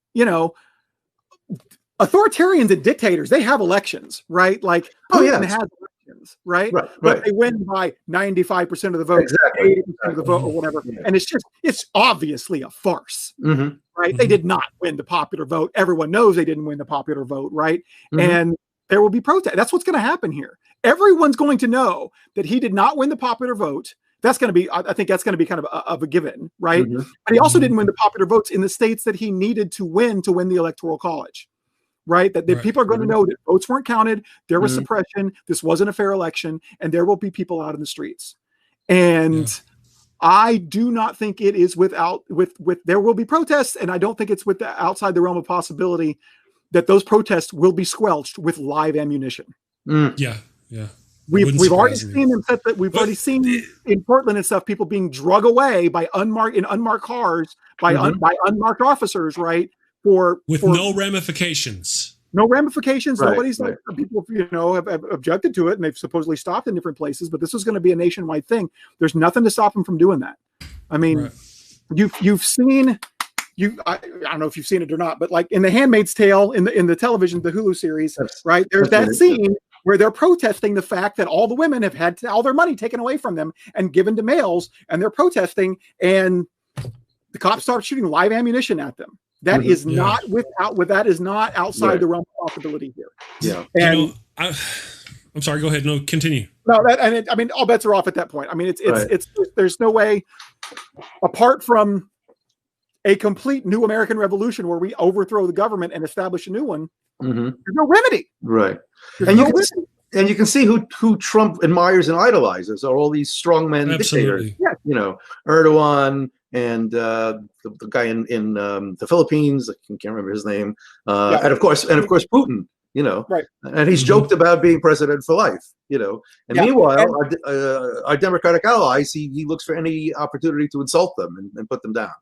C: authoritarians and dictators, they have elections, right? Like Putin has elections, right? But they win by 95% of the vote, 80% of the vote or whatever. Yeah. And it's obviously a farce, right? They did not win the popular vote. Everyone knows they didn't win the popular vote, right? And there will be protest. That's what's going to happen here. Everyone's going to know that he did not win the popular vote. That's going to be, I think that's going to be kind of a given, right? But he also didn't win the popular votes in the states that he needed to win the Electoral College. Right, that people are going to know that votes weren't counted, there was suppression, this wasn't a fair election, and there will be people out in the streets. And I do not think it is with there will be protests, and I don't think it's outside the realm of possibility that those protests will be squelched with live ammunition.
A: Yeah.
C: We've already seen them we've already seen in Portland and stuff, people being drug away by unmarked cars by unmarked officers, right? With
A: no ramifications.
C: No ramifications. Right, nobody's people, have objected to it, and they've supposedly stopped in different places. But this is going to be a nationwide thing. There's nothing to stop them from doing that. I mean, you've seen. I don't know if you've seen it or not, but like in The Handmaid's Tale, in the television, the Hulu series, right? There's that scene where they're protesting the fact that all the women have had all their money taken away from them and given to males, and they're protesting, and the cops start shooting live ammunition at them. That is not that is not outside the realm of possibility here.
A: Yeah. And I'm sorry, go ahead. No, continue.
C: No, all bets are off at that point. I mean, it's there's no way, apart from a complete new American revolution where we overthrow the government and establish a new one, there's no remedy.
D: Right. And you can see who Trump admires and idolizes are all these strongmen dictators. Yeah. Erdogan, and the guy in the Philippines, I can't remember his name, and of course Putin, and he's joked about being president for life, and meanwhile our Democratic allies, he looks for any opportunity to insult them and put them down.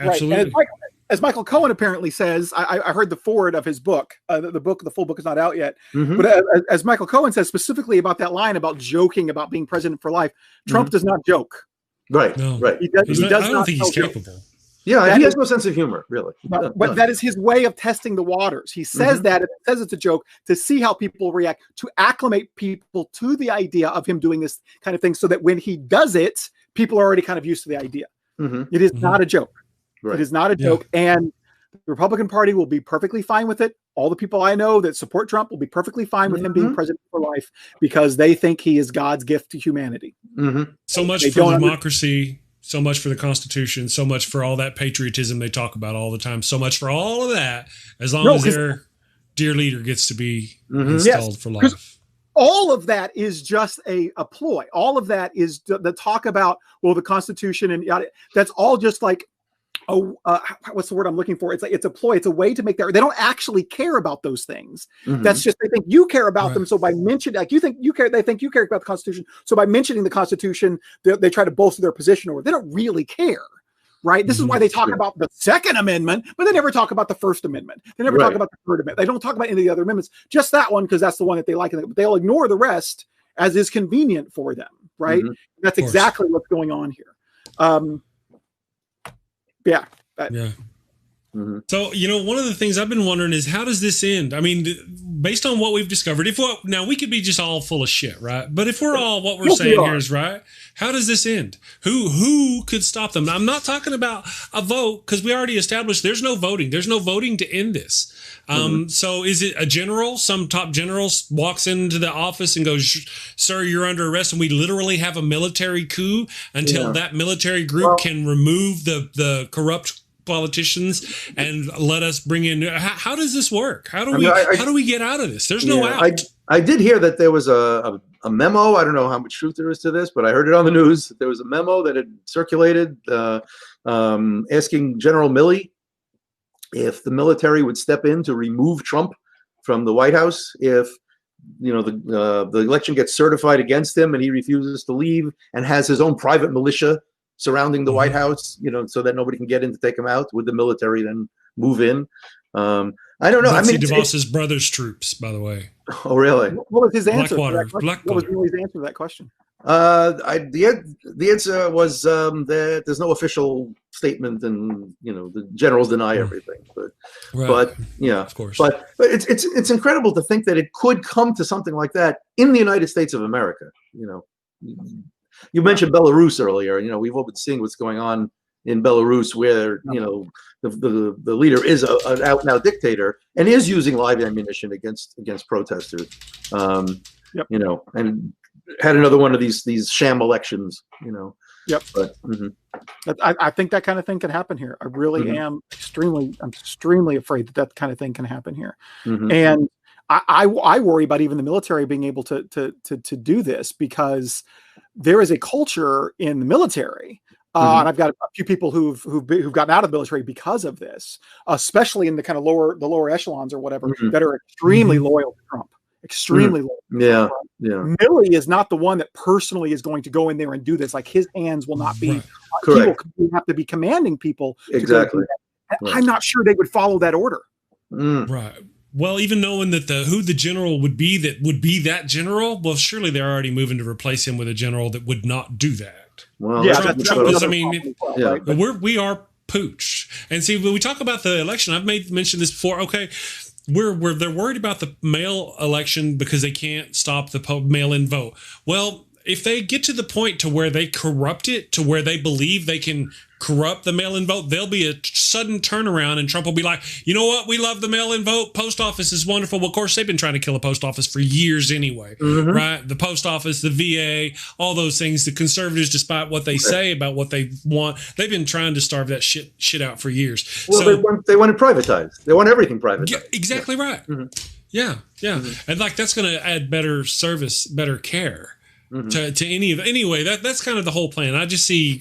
A: Absolutely.
C: Right. And as Michael Cohen apparently says, I heard the foreword of his book. The full book is not out yet. But as Michael Cohen says specifically about that line about joking about being president for life, Trump does not joke.
D: Right.
C: He does
A: I don't think he's capable.
D: Yeah, he has no sense of humor, really.
C: But that is his way of testing the waters. He says that, it says it's a joke, to see how people react, to acclimate people to the idea of him doing this kind of thing, so that when he does it, people are already kind of used to the idea. It is not a joke. Right. It is not a joke. And the Republican Party will be perfectly fine with it. All the people I know that support Trump will be perfectly fine with him being president for life, because they think he is God's gift to humanity.
A: So much for democracy, so much for the Constitution, so much for all that patriotism they talk about all the time, so much for all of that, as long as their dear leader gets to be installed for life.
C: All of that is just a ploy. All of that is the talk about, the Constitution and yada. That's all just like, what's the word I'm looking for? It's a ploy. It's a way to make they don't actually care about those things. That's just, they think you care about them. So by mentioning, like, they think you care about the Constitution. So by mentioning the Constitution, they try to bolster their position, or they don't really care. Right. This is why they talk about the Second Amendment, but they never talk about the First Amendment. They never talk about the Third Amendment. They don't talk about any of the other amendments, just that one, because that's the one that they like. But they'll ignore the rest as is convenient for them. Right. That's exactly what's going on here.
A: So, one of the things I've been wondering is, how does this end? I mean, based on what we've discovered, now we could be just all full of shit, right? But if what we're saying here is right, how does this end? Who could stop them? Now, I'm not talking about a vote, because we already established there's no voting. There's no voting to end this. So is it a general? Some top general walks into the office and goes, "Sir, you're under arrest," and we literally have a military coup until that military group can remove the corrupt politicians and let us bring in. How does this work? How do we get out of this? There's no out.
D: I did hear that there was a memo. I don't know how much truth there is to this, but I heard it on the news that there was a memo that had circulated asking General Milley if the military would step in to remove Trump from the White House if the election gets certified against him and he refuses to leave and has his own private militia surrounding the White House, so that nobody can get in to take him out. Would the military then move in? I don't know.
A: Betsy DeVos's brother's troops, by the way.
D: Oh, really?
C: What was his answer?
A: Blackwater.
C: What was Milley's answer to that question?
D: The answer was that there's no official statement, and the generals deny everything. But yeah,
A: of course.
D: But it's incredible to think that it could come to something like that in the United States of America. You mentioned Belarus earlier. We've all been seeing what's going on in Belarus, where the leader is an out and out dictator and is using live ammunition against protesters. And had another one of these sham elections.
C: Yep.
D: But
C: I think that kind of thing can happen here. I really am extremely afraid that kind of thing can happen here. And I worry about even the military being able to do this, because there is a culture in the military. And I've got a few people who've gotten out of the military because of this, especially in the kind of lower echelons or whatever, that are extremely loyal to Trump. Extremely loyal.
D: Yeah.
C: Milley is not the one that personally is going to go in there and do this. Like, his hands will not be.
D: Correct.
C: He will have to be commanding people.
D: Exactly.
C: To go do that. I'm not sure they would follow that order.
A: Right. Well, even knowing that who the general would be that general, well, surely they're already moving to replace him with a general that would not do that.
D: Well,
C: yeah,
A: Trump is,
C: right?
A: we are pooched. And see, when we talk about the election, I've mentioned this before. Okay, they're worried about the mail election because they can't stop the mail-in vote. Well, if they get to the point to where they corrupt it, to where they believe they can corrupt the mail-in vote, there'll be a sudden turnaround, and Trump will be like, you know what? We love the mail-in vote. Post office is wonderful. Well, of course, they've been trying to kill a post office for years anyway, right? The post office, the VA, all those things. The conservatives, despite what they say about what they want, they've been trying to starve that shit out for years.
D: Well,
A: so,
D: they want it privatized. They want everything privatized.
A: Yeah, exactly right. Yeah. And that's going to add better service, better care. To any of anyway, that's kind of the whole plan. I just see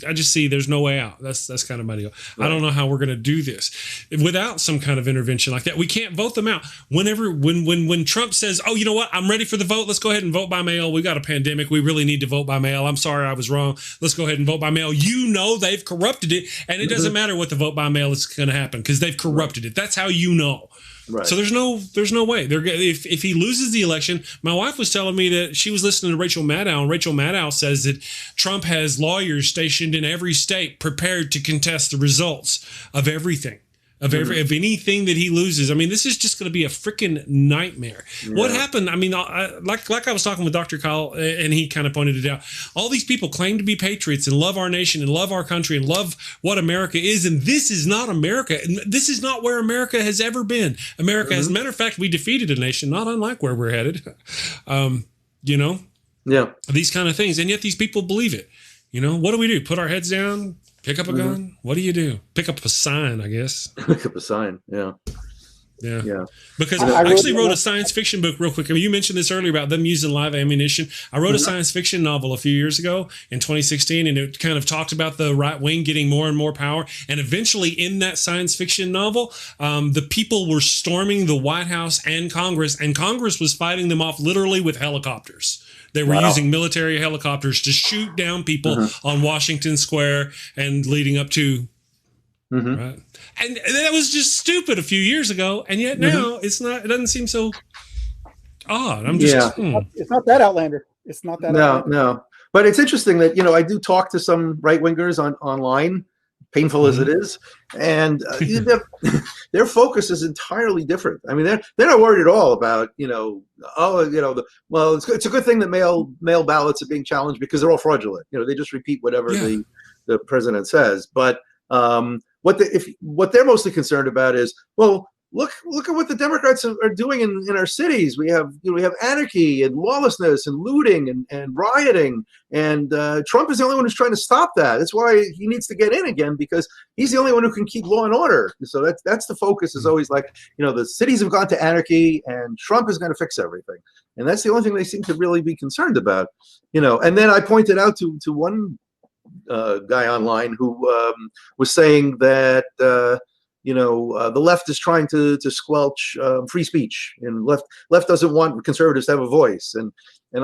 A: there's no way out. That's kind of my deal. Right. I don't know how we're going to do this without some kind of intervention like that. We can't vote them out. When Trump says, "Oh, you know what? I'm ready for the vote. Let's go ahead and vote by mail. We got a pandemic. We really need to vote by mail. I'm sorry, I was wrong. Let's go ahead and vote by mail." They've corrupted it, and it doesn't matter what the vote by mail is going to happen, because they've corrupted it. That's how you know. Right. So there's no way. If he loses the election, my wife was telling me that she was listening to Rachel Maddow, and Rachel Maddow says that Trump has lawyers stationed in every state prepared to contest the results of everything. Of anything that he loses. I mean, this is just going to be a freaking nightmare. Yeah. What happened? I mean, like I was talking with Dr. Kyle, and he kind of pointed it out. All these people claim to be patriots and love our nation and love our country and love what America is. And this is not America. This is not where America has ever been. America, as a matter of fact, we defeated a nation, not unlike where we're headed.
D: Yeah.
A: These kind of things. And yet these people believe it. What do we do? Put our heads down? Pick up a gun? What do you do? Pick up a sign, I guess.
D: Pick up a sign, yeah.
A: Because I actually wrote a science fiction book real quick. I mean, you mentioned this earlier about them using live ammunition. I wrote a science fiction novel a few years ago in 2016, and it kind of talked about the right wing getting more and more power. And eventually in that science fiction novel, the people were storming the White House and Congress was fighting them off literally with helicopters. They were using military helicopters to shoot down people on Washington Square and leading up to, right? And that was just stupid a few years ago, and yet now it's not. It doesn't seem so odd. I'm just.
C: It's not that outlander. It's not that.
D: No. But it's interesting that I do talk to some right wingers online, painful as it is, and their focus is entirely different. I mean, they're not worried at all about it's a good thing that mail ballots are being challenged because they're all fraudulent. They just repeat whatever the president says. But what they're mostly concerned about is, well, look at what the Democrats are doing in our cities. We have anarchy and lawlessness and looting and rioting, and Trump is the only one who's trying to stop that. That's why he needs to get in again, because he's the only one who can keep law and order. So that's the focus, is always like, the cities have gone to anarchy and Trump is going to fix everything, and that's the only thing they seem to really be concerned about. And then I pointed out to one guy online who was saying that the left is trying to squelch free speech, and left doesn't want conservatives to have a voice. And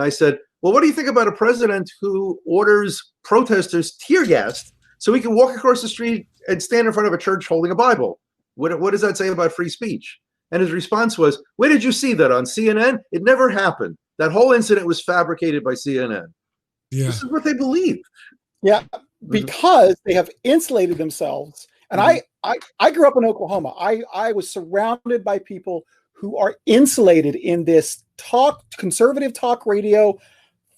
D: I said, well, what do you think about a president who orders protesters tear gassed so he can walk across the street and stand in front of a church holding a Bible? What does that say about free speech? And his response was, where did you see that, on CNN? It never happened. That whole incident was fabricated by CNN. Yeah. This is what they believe.
C: Yeah, because they have insulated themselves. And I grew up in Oklahoma. I was surrounded by people who are insulated in this conservative talk radio,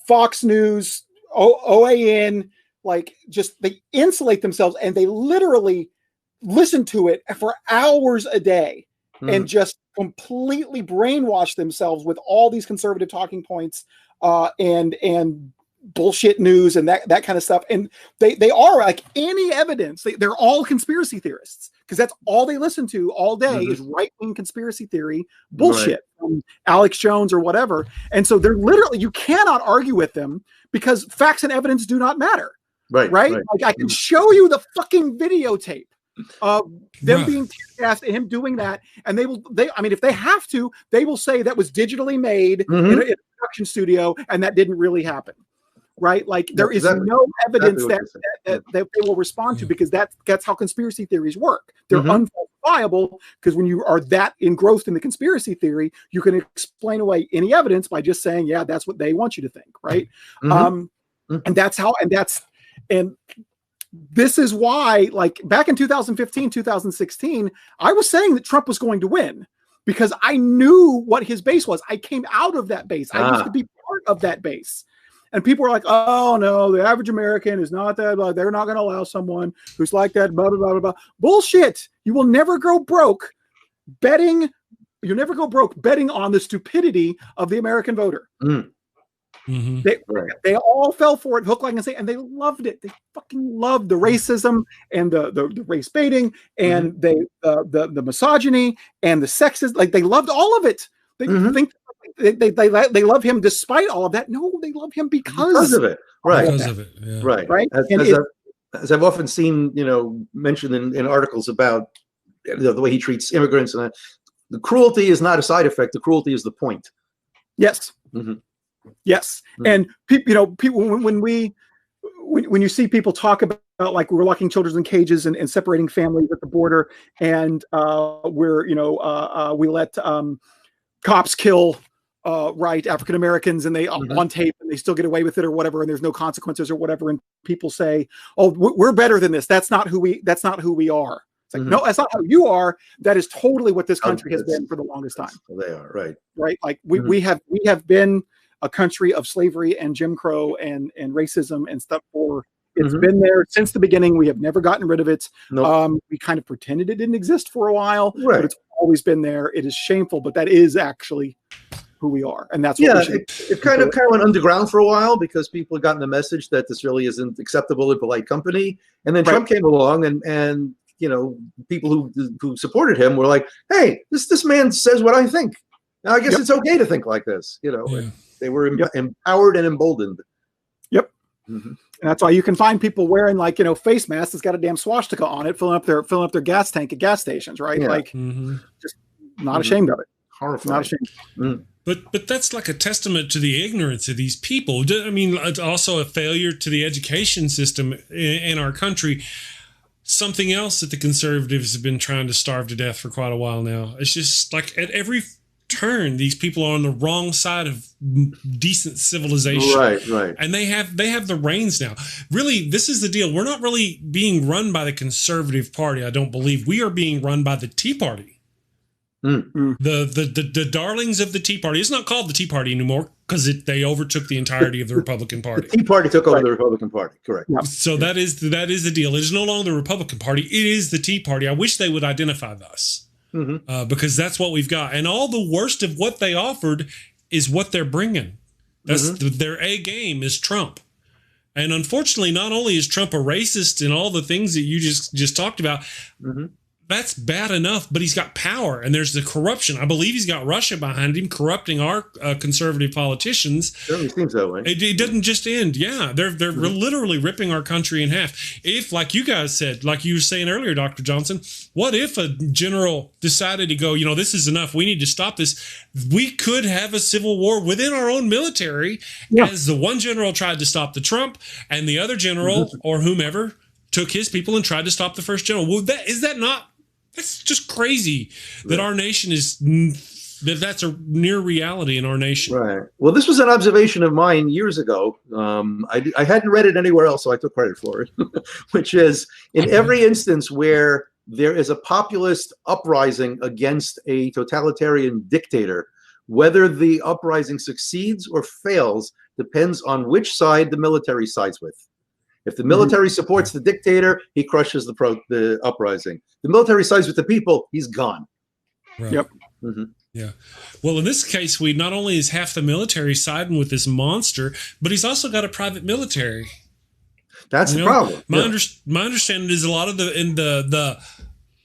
C: Fox News, OAN, they insulate themselves, and they literally listen to it for hours a day and just completely brainwash themselves with all these conservative talking points and bullshit news and that kind of stuff. And they are like any evidence. They're all conspiracy theorists, because that's all they listen to all day is right-wing conspiracy theory bullshit from Alex Jones or whatever. And so they're literally, you cannot argue with them, because facts and evidence do not matter. Right. Like, I can show you the fucking videotape of them being tear-gassed and him doing that, and if they have to, they will say that was digitally made in a production studio and that didn't really happen. Right? Like, there is no evidence that they will respond to, because that's how conspiracy theories work. They're unfalsifiable, because when you are that engrossed in the conspiracy theory, you can explain away any evidence by just saying, yeah, that's what they want you to think. Right. And this is why, like, back in 2015, 2016, I was saying that Trump was going to win, because I knew what his base was. I came out of that base. I used to be part of that base. And people were like, oh, no, the average American is not that. They're not going to allow someone who's like that. Blah, blah, blah, blah, blah. Bullshit. You will never go broke betting. You'll never go broke betting on the stupidity of the American voter. They all fell for it, hook, line, and sinker, and they loved it. They fucking loved the racism and the race baiting and the misogyny and the sexism. Like, they loved all of it. They think they love him despite all of that. No, they love him because
D: of it. Right.
A: Because of it. Yeah.
D: Right. As I've often seen, mentioned in articles about the way he treats immigrants, and the cruelty is not a side effect. The cruelty is the point.
C: Yes. Yes. And people, when you see people talk about, like, we're locking children in cages and separating families at the border, and we let cops kill African Americans, and they on tape, and they still get away with it or whatever, and there's no consequences or whatever, and people say, oh, we're better than this. That's not who we are. It's like, no, that's not how you are. That is totally what this country has been for the longest time.
D: They are, right.
C: Like, we have been a country of slavery and Jim Crow and racism and stuff it's been there since the beginning. We have never gotten rid of it. Nope. We kind of pretended it didn't exist for a while, but it's always been there. It is shameful, but that is actually who we are. And that's what
D: it kind of went underground for a while, because people had gotten the message that this really isn't acceptable in polite company. And then Trump came along, and people who supported him were like, hey, this man says what I think. Now I guess it's okay to think like this. They were empowered and emboldened. Yep.
C: And that's why you can find people wearing, like, face masks that's got a damn swastika on it, filling up their gas tank at gas stations, right? Yeah. Like, just not ashamed of it.
D: Horrifying.
C: Not ashamed.
A: But that's like a testament to the ignorance of these people. I mean, it's also a failure to the education system in our country. Something else that the conservatives have been trying to starve to death for quite a while now. It's just like, at every turn, these people are on the wrong side of decent civilization.
D: Right.
A: And they have the reins now. Really, this is the deal. We're not really being run by the conservative party, I don't believe. We are being run by the Tea Party. The darlings of the Tea Party. It's not called the Tea Party anymore, because they overtook the entirety of the Republican Party.
D: The Tea Party took over the Republican Party, correct.
A: Yeah. So that is the deal. It is no longer the Republican Party. It is the Tea Party. I wish they would identify thus. because that's what we've got. And all the worst of what they offered is what they're bringing. That's their A game is Trump. And unfortunately, not only is Trump a racist and all the things that you just talked about, that's bad enough, but he's got power and there's the corruption. I believe he's got Russia behind him corrupting our conservative politicians.
D: Certainly seems that way.
A: It doesn't just end. Yeah, they're literally ripping our country in half. If, like you guys said, like you were saying earlier, Dr. Johnson, what if a general decided to go, this is enough, we need to stop this? We could have a civil war within our own military, as the one general tried to stop the Trump and the other general or whomever took his people and tried to stop the first general. Well, that's just crazy that our nation that's a near reality in our nation.
D: Right. Well, this was an observation of mine years ago. I hadn't read it anywhere else, so I took credit for it, which is in every instance where there is a populist uprising against a totalitarian dictator, whether the uprising succeeds or fails depends on which side the military sides with. If the military supports the dictator, he crushes the uprising. The military sides with the people, he's gone.
A: Right. Yep. Yeah. Well, in this case, we not only is half the military siding with this monster, but he's also got a private military.
D: That's the problem.
A: My understanding is a lot of the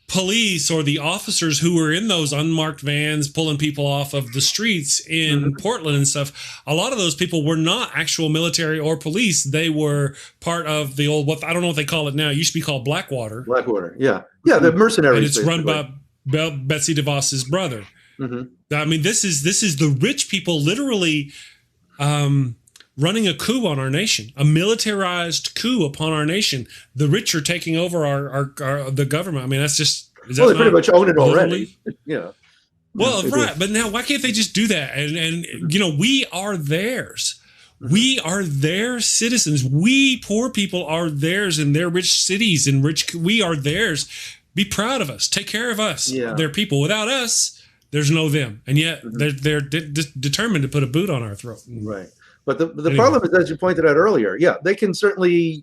A: police or the officers who were in those unmarked vans pulling people off of the streets in Portland and stuff, a lot of those people were not actual military or police. They were part of the old, I don't know what they call it now. It used to be called Blackwater.
D: Blackwater, yeah. Yeah, the mercenaries.
A: And it's run by Betsy DeVos's brother. I mean, this is the rich people literally running a coup on our nation, a militarized coup upon our nation. The rich are taking over the government. I mean, that's just
D: they pretty much own it already. Yeah.
A: Well, right, but now why can't they just do that? And we are theirs. We are their citizens. We poor people are theirs in their rich cities and we are theirs. Be proud of us. Take care of us. Yeah. They're people. Without us, there's no them. And yet they're determined to put a boot on our throat.
D: Right. But the problem is, as you pointed out earlier, they can certainly,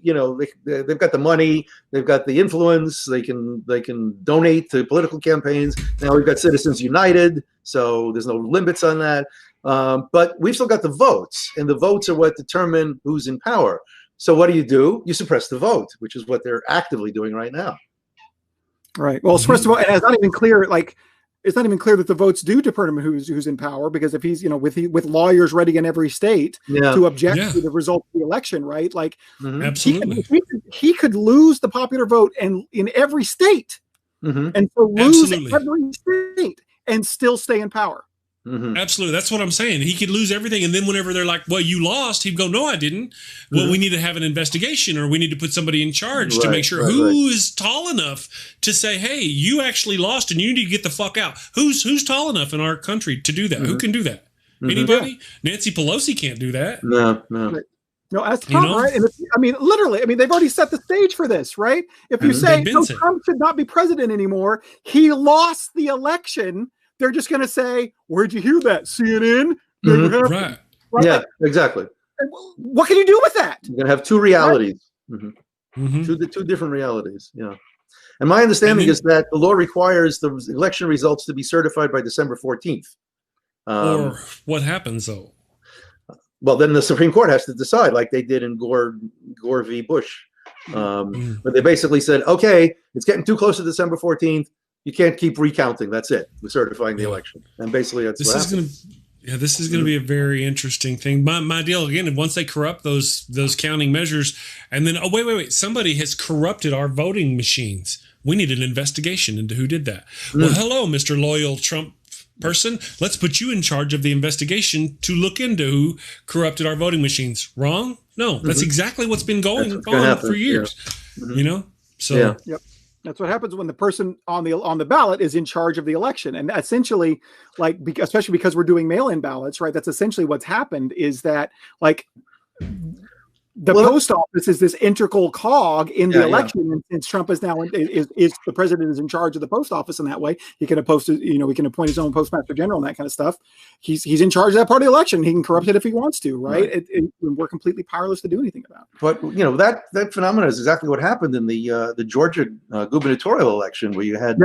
D: they've got the money, they've got the influence, they can donate to political campaigns. Now we've got Citizens United, so there's no limits on that. But we've still got the votes, and the votes are what determine who's in power. So what do? You suppress the vote, which is what they're actively doing right now.
C: Right. Well, first of all, and it's not even clear, it's not even clear that the votes do determine who's in power, because if he's, with lawyers ready in every state to object to the result of the election, right?
A: Absolutely,
C: he could lose the popular vote in every state, and so lose every state and still stay in power.
A: Absolutely. That's what I'm saying. He could lose everything. And then whenever they're like, well, you lost, he'd go, no, I didn't. Well, we need to have an investigation, or we need to put somebody in charge to make sure who is tall enough to say, hey, you actually lost and you need to get the fuck out. Who's tall enough in our country to do that? Who can do that? Anybody? Nancy Pelosi can't do that.
D: No.
C: No, that's Trump, right? And literally, they've already set the stage for this, right? If you say, no, Trump should not be president anymore, he lost the election, they're just going to say, where'd you hear that? CNN?
A: Right.
D: Yeah, exactly.
C: And what can you do with that?
D: You're going to have two realities. Two different realities. Yeah. And my understanding is that the law requires the election results to be certified by December 14th.
A: Or what happens, though?
D: Well, then the Supreme Court has to decide, like they did in Gore v. Bush. But they basically said, okay, it's getting too close to December 14th. You can't keep recounting. That's it. We're certifying the election. And basically that's what happens.
A: This is going to be a very interesting thing. My deal, again, once they corrupt those counting measures, and then, wait, somebody has corrupted our voting machines. We need an investigation into who did that. Well, hello, Mr. Loyal Trump person. Let's put you in charge of the investigation to look into who corrupted our voting machines. Wrong? No, that's exactly what's been going on for years. So.
C: Yep. That's what happens when the person on the ballot is in charge of the election. And essentially, especially because we're doing mail-in ballots, right? That's essentially what's happened, is that the post office is this integral cog in the election, and since Trump is now is the president is in charge of the post office in that way, he can he can appoint his own postmaster general and that kind of stuff. He's in charge of that part of the election. He can corrupt it if he wants to, right? We're completely powerless to do anything about it.
D: But that phenomenon is exactly what happened in the Georgia gubernatorial election, where you had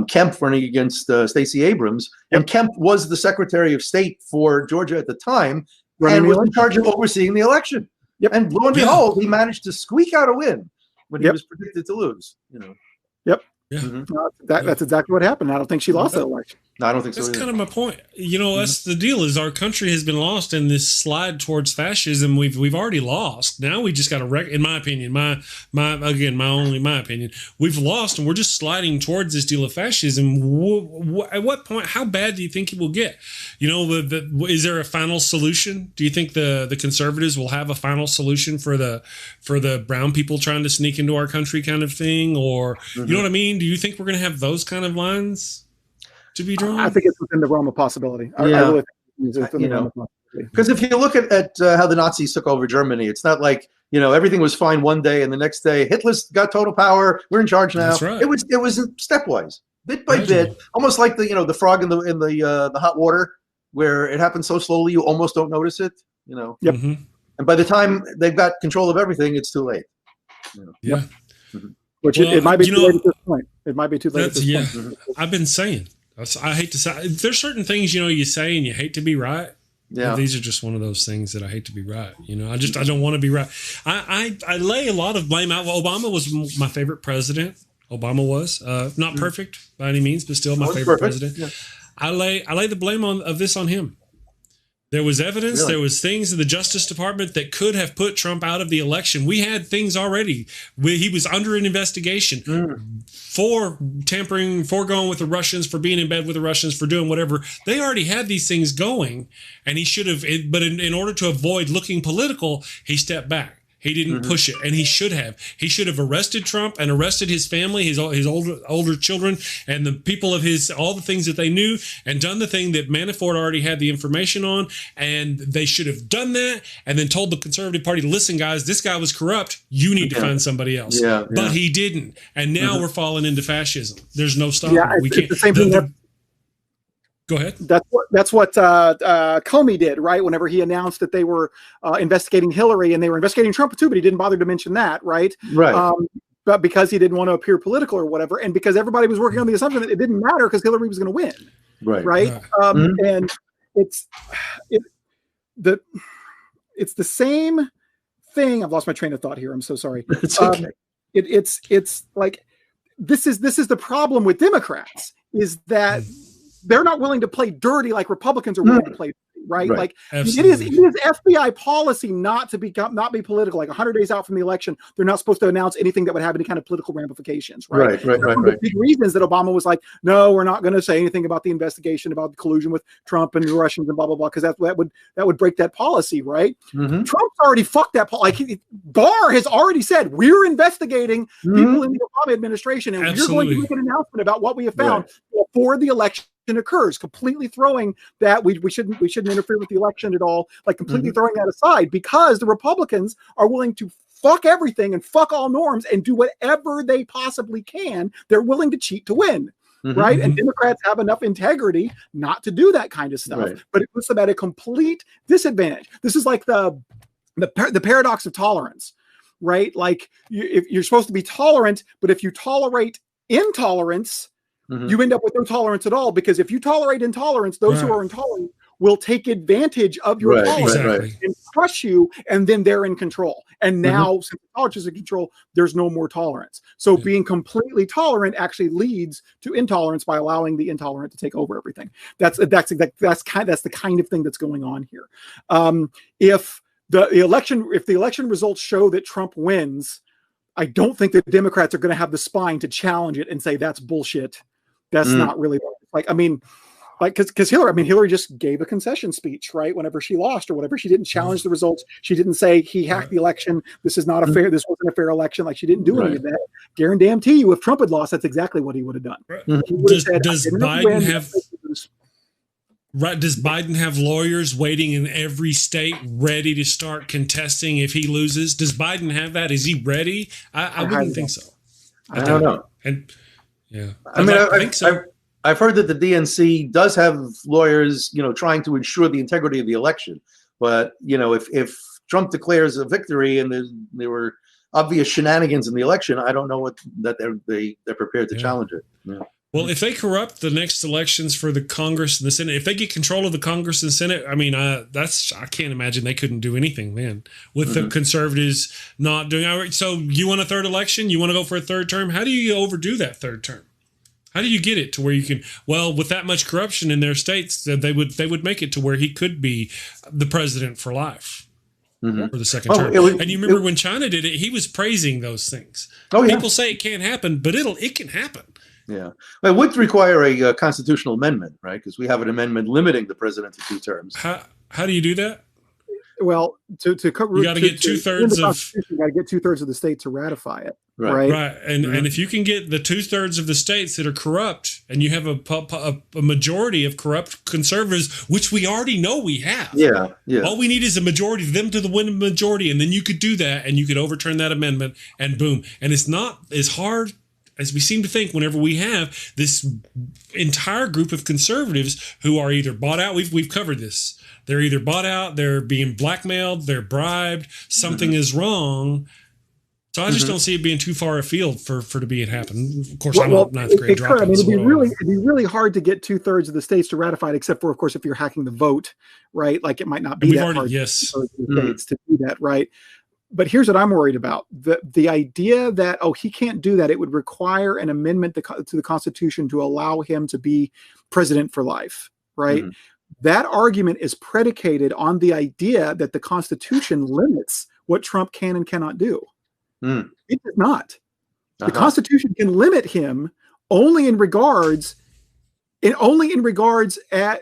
D: Kemp running against Stacey Abrams, and Kemp was the Secretary of State for Georgia at the time, and was in charge of overseeing the election. Yep. And lo and behold, he managed to squeak out a win when he was predicted to lose.
C: Yep. Yeah. That's exactly what happened. I don't think she lost that election.
D: No, I don't think so.
A: That's kind of my point. That's the deal. Is our country has been lost in this slide towards fascism. We've already lost. Now we just got to in my opinion, my opinion, we've lost, and we're just sliding towards this deal of fascism. At what point? How bad do you think it will get? Is there a final solution? Do you think the conservatives will have a final solution for the brown people trying to sneak into our country, kind of thing, or you know what I mean? Do you think we're going to have those kind of lines to be drawn?
C: I think it's within the realm of possibility. I really think it's within the realm of possibility.
D: Because if you look at how the Nazis took over Germany, it's not like everything was fine one day and the next day Hitler's got total power. We're in charge now.
A: That's right.
D: It was stepwise, bit by bit, almost like the frog in the hot water, where it happens so slowly you almost don't notice it. Yep.
A: Mm-hmm.
D: And by the time they've got control of everything, it's too late.
A: Yeah.
C: Mm-hmm. Which it might be too late at this point. It might be too late at this point.
A: Mm-hmm. I've been saying. I hate to say. There's certain things you say and you hate to be right. Yeah. These are just one of those things that I hate to be right. I don't want to be right. I lay a lot of blame out. Well, Obama was my favorite president. Obama was not perfect by any means, but still my favorite president. Yeah. I lay the blame of this on him. There was evidence, there was things in the Justice Department that could have put Trump out of the election. We had things already. He was under an investigation for tampering, for going with the Russians, for being in bed with the Russians, for doing whatever. They already had these things going, and he should have, but in order to avoid looking political, he stepped back. He didn't push it, and he should have. He should have arrested Trump and arrested his family, his older children, and the people of all the things that they knew, and done the thing that Manafort already had the information on. And they should have done that, and then told the Conservative Party, "Listen, guys, this guy was corrupt. You need to find somebody else." But he didn't, and now we're falling into fascism. There's no stopping. We can't.
C: It's the same thing.
A: Go ahead.
C: That's what Comey did, right? Whenever he announced that they were investigating Hillary, and they were investigating Trump too, but he didn't bother to mention that, right?
D: Right.
C: But because he didn't want to appear political or whatever, and because everybody was working on the assumption that it didn't matter because Hillary was going to win, right? And it's the same thing. I've lost my train of thought here. I'm so sorry.
D: It's okay.
C: It's like this is the problem with Democrats, is that they're not willing to play dirty like Republicans are willing to play dirty, right? Like it is FBI policy not be political. Like 100 days out from the election, they're not supposed to announce anything that would have any kind of political ramifications, right? Right. The big reasons that Obama was like, no, we're not going to say anything about the investigation about the collusion with Trump and the Russians and blah blah blah, because that would break that policy, right? Trump's already fucked that policy. Like Barr has already said, we're investigating people in the Obama administration, and we're going to make an announcement about what we have found before the election occurs, completely throwing that we shouldn't interfere with the election at all, like completely throwing that aside, because the Republicans are willing to fuck everything and fuck all norms and do whatever they possibly can. They're willing to cheat to win. Right. And Democrats have enough integrity not to do that kind of stuff, but it puts them at a complete disadvantage. This is like the paradox of tolerance, right? Like if you're supposed to be tolerant, but if you tolerate intolerance, you end up with no tolerance at all, because if you tolerate intolerance, those who are intolerant will take advantage of your tolerance and crush you, and then they're in control. And now, since the tolerance is in control, there's no more tolerance. So being completely tolerant actually leads to intolerance by allowing the intolerant to take over everything. That's the kind of thing that's going on here. If the election results show that Trump wins, I don't think that Democrats are going to have the spine to challenge it and say that's bullshit. That's not really because Hillary just gave a concession speech, right? Whenever she lost or whatever, she didn't challenge the results. She didn't say he hacked the election. This is not a fair. This wasn't a fair election. Like, she didn't do any of that. Guarantee you, if Trump had lost, that's exactly what he would have done.
A: Does Biden have? Right? Does Biden have lawyers waiting in every state, ready to start contesting if he loses? Does Biden have that? Is he ready? I wouldn't think so.
D: I don't know.
A: And yeah,
D: I mean,
A: I think so.
D: I've heard that the DNC does have lawyers, trying to ensure the integrity of the election. But if Trump declares a victory and there were obvious shenanigans in the election, I don't know that they're prepared to challenge it. Yeah.
A: Well, if they corrupt the next elections for the Congress and the Senate, if they get control of the Congress and Senate, I mean, I can't imagine they couldn't do anything then with the conservatives not doing it. So you want a third election? You want to go for a third term? How do you overdo that third term? How do you get it to where you can, with that much corruption in their states, they would make it to where he could be the president for life for the second term. And you remember when China did it, he was praising those things. People say it can't happen, but it can happen.
D: Yeah, well, it would require a constitutional amendment, right? Because we have an amendment limiting the president to 2 terms.
A: How do you do that?
C: Well, to cover,
A: you got to get 2/3 of.
C: You got to get 2/3 of the state to ratify it,
A: right? And if you can get the 2/3 of the states that are corrupt, and you have a majority of corrupt conservatives, which we already know we have.
D: Yeah.
A: All we need is a majority of them to the win majority, and then you could do that, and you could overturn that amendment, and boom. And it's not as hard as we seem to think whenever we have this entire group of conservatives who are either bought out. We've covered this. They're either bought out, they're being blackmailed, they're bribed, something is wrong. So I just don't see it being too far afield for to be it happen. Of course, I'm not ninth grade dropout.
C: I mean, it'd be really hard to get 2/3 of the states to ratify it, except for, of course, if you're hacking the vote, right? Like it might not be that hard states to do that, right? But here's what I'm worried about. The idea that, he can't do that, it would require an amendment to the Constitution to allow him to be president for life, right? That argument is predicated on the idea that the Constitution limits what Trump can and cannot do. It does not. The Constitution can limit him only in regards at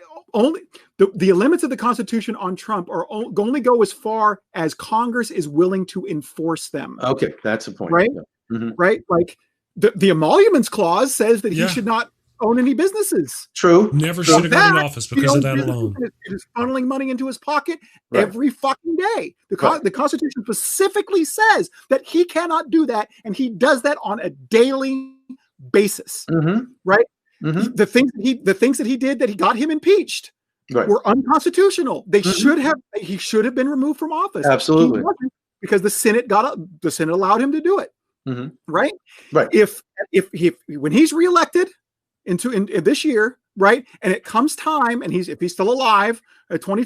C: the limits of the Constitution on Trump are only go as far as Congress is willing to enforce them.
D: Okay, that's the point.
C: Right? Yeah. Right? Like the emoluments clause says that he should not own any businesses.
D: True.
A: Never should have gone in office because of that alone.
C: He's funneling money into his pocket every fucking day. The Constitution specifically says that he cannot do that, and he does that on a daily basis. Right? The things that he did that he got him impeached were unconstitutional. He should have been removed from office.
D: Absolutely.
C: Because the Senate allowed him to do it. Right? If when he's reelected in this year, right, and it comes time, and if he's still alive, 20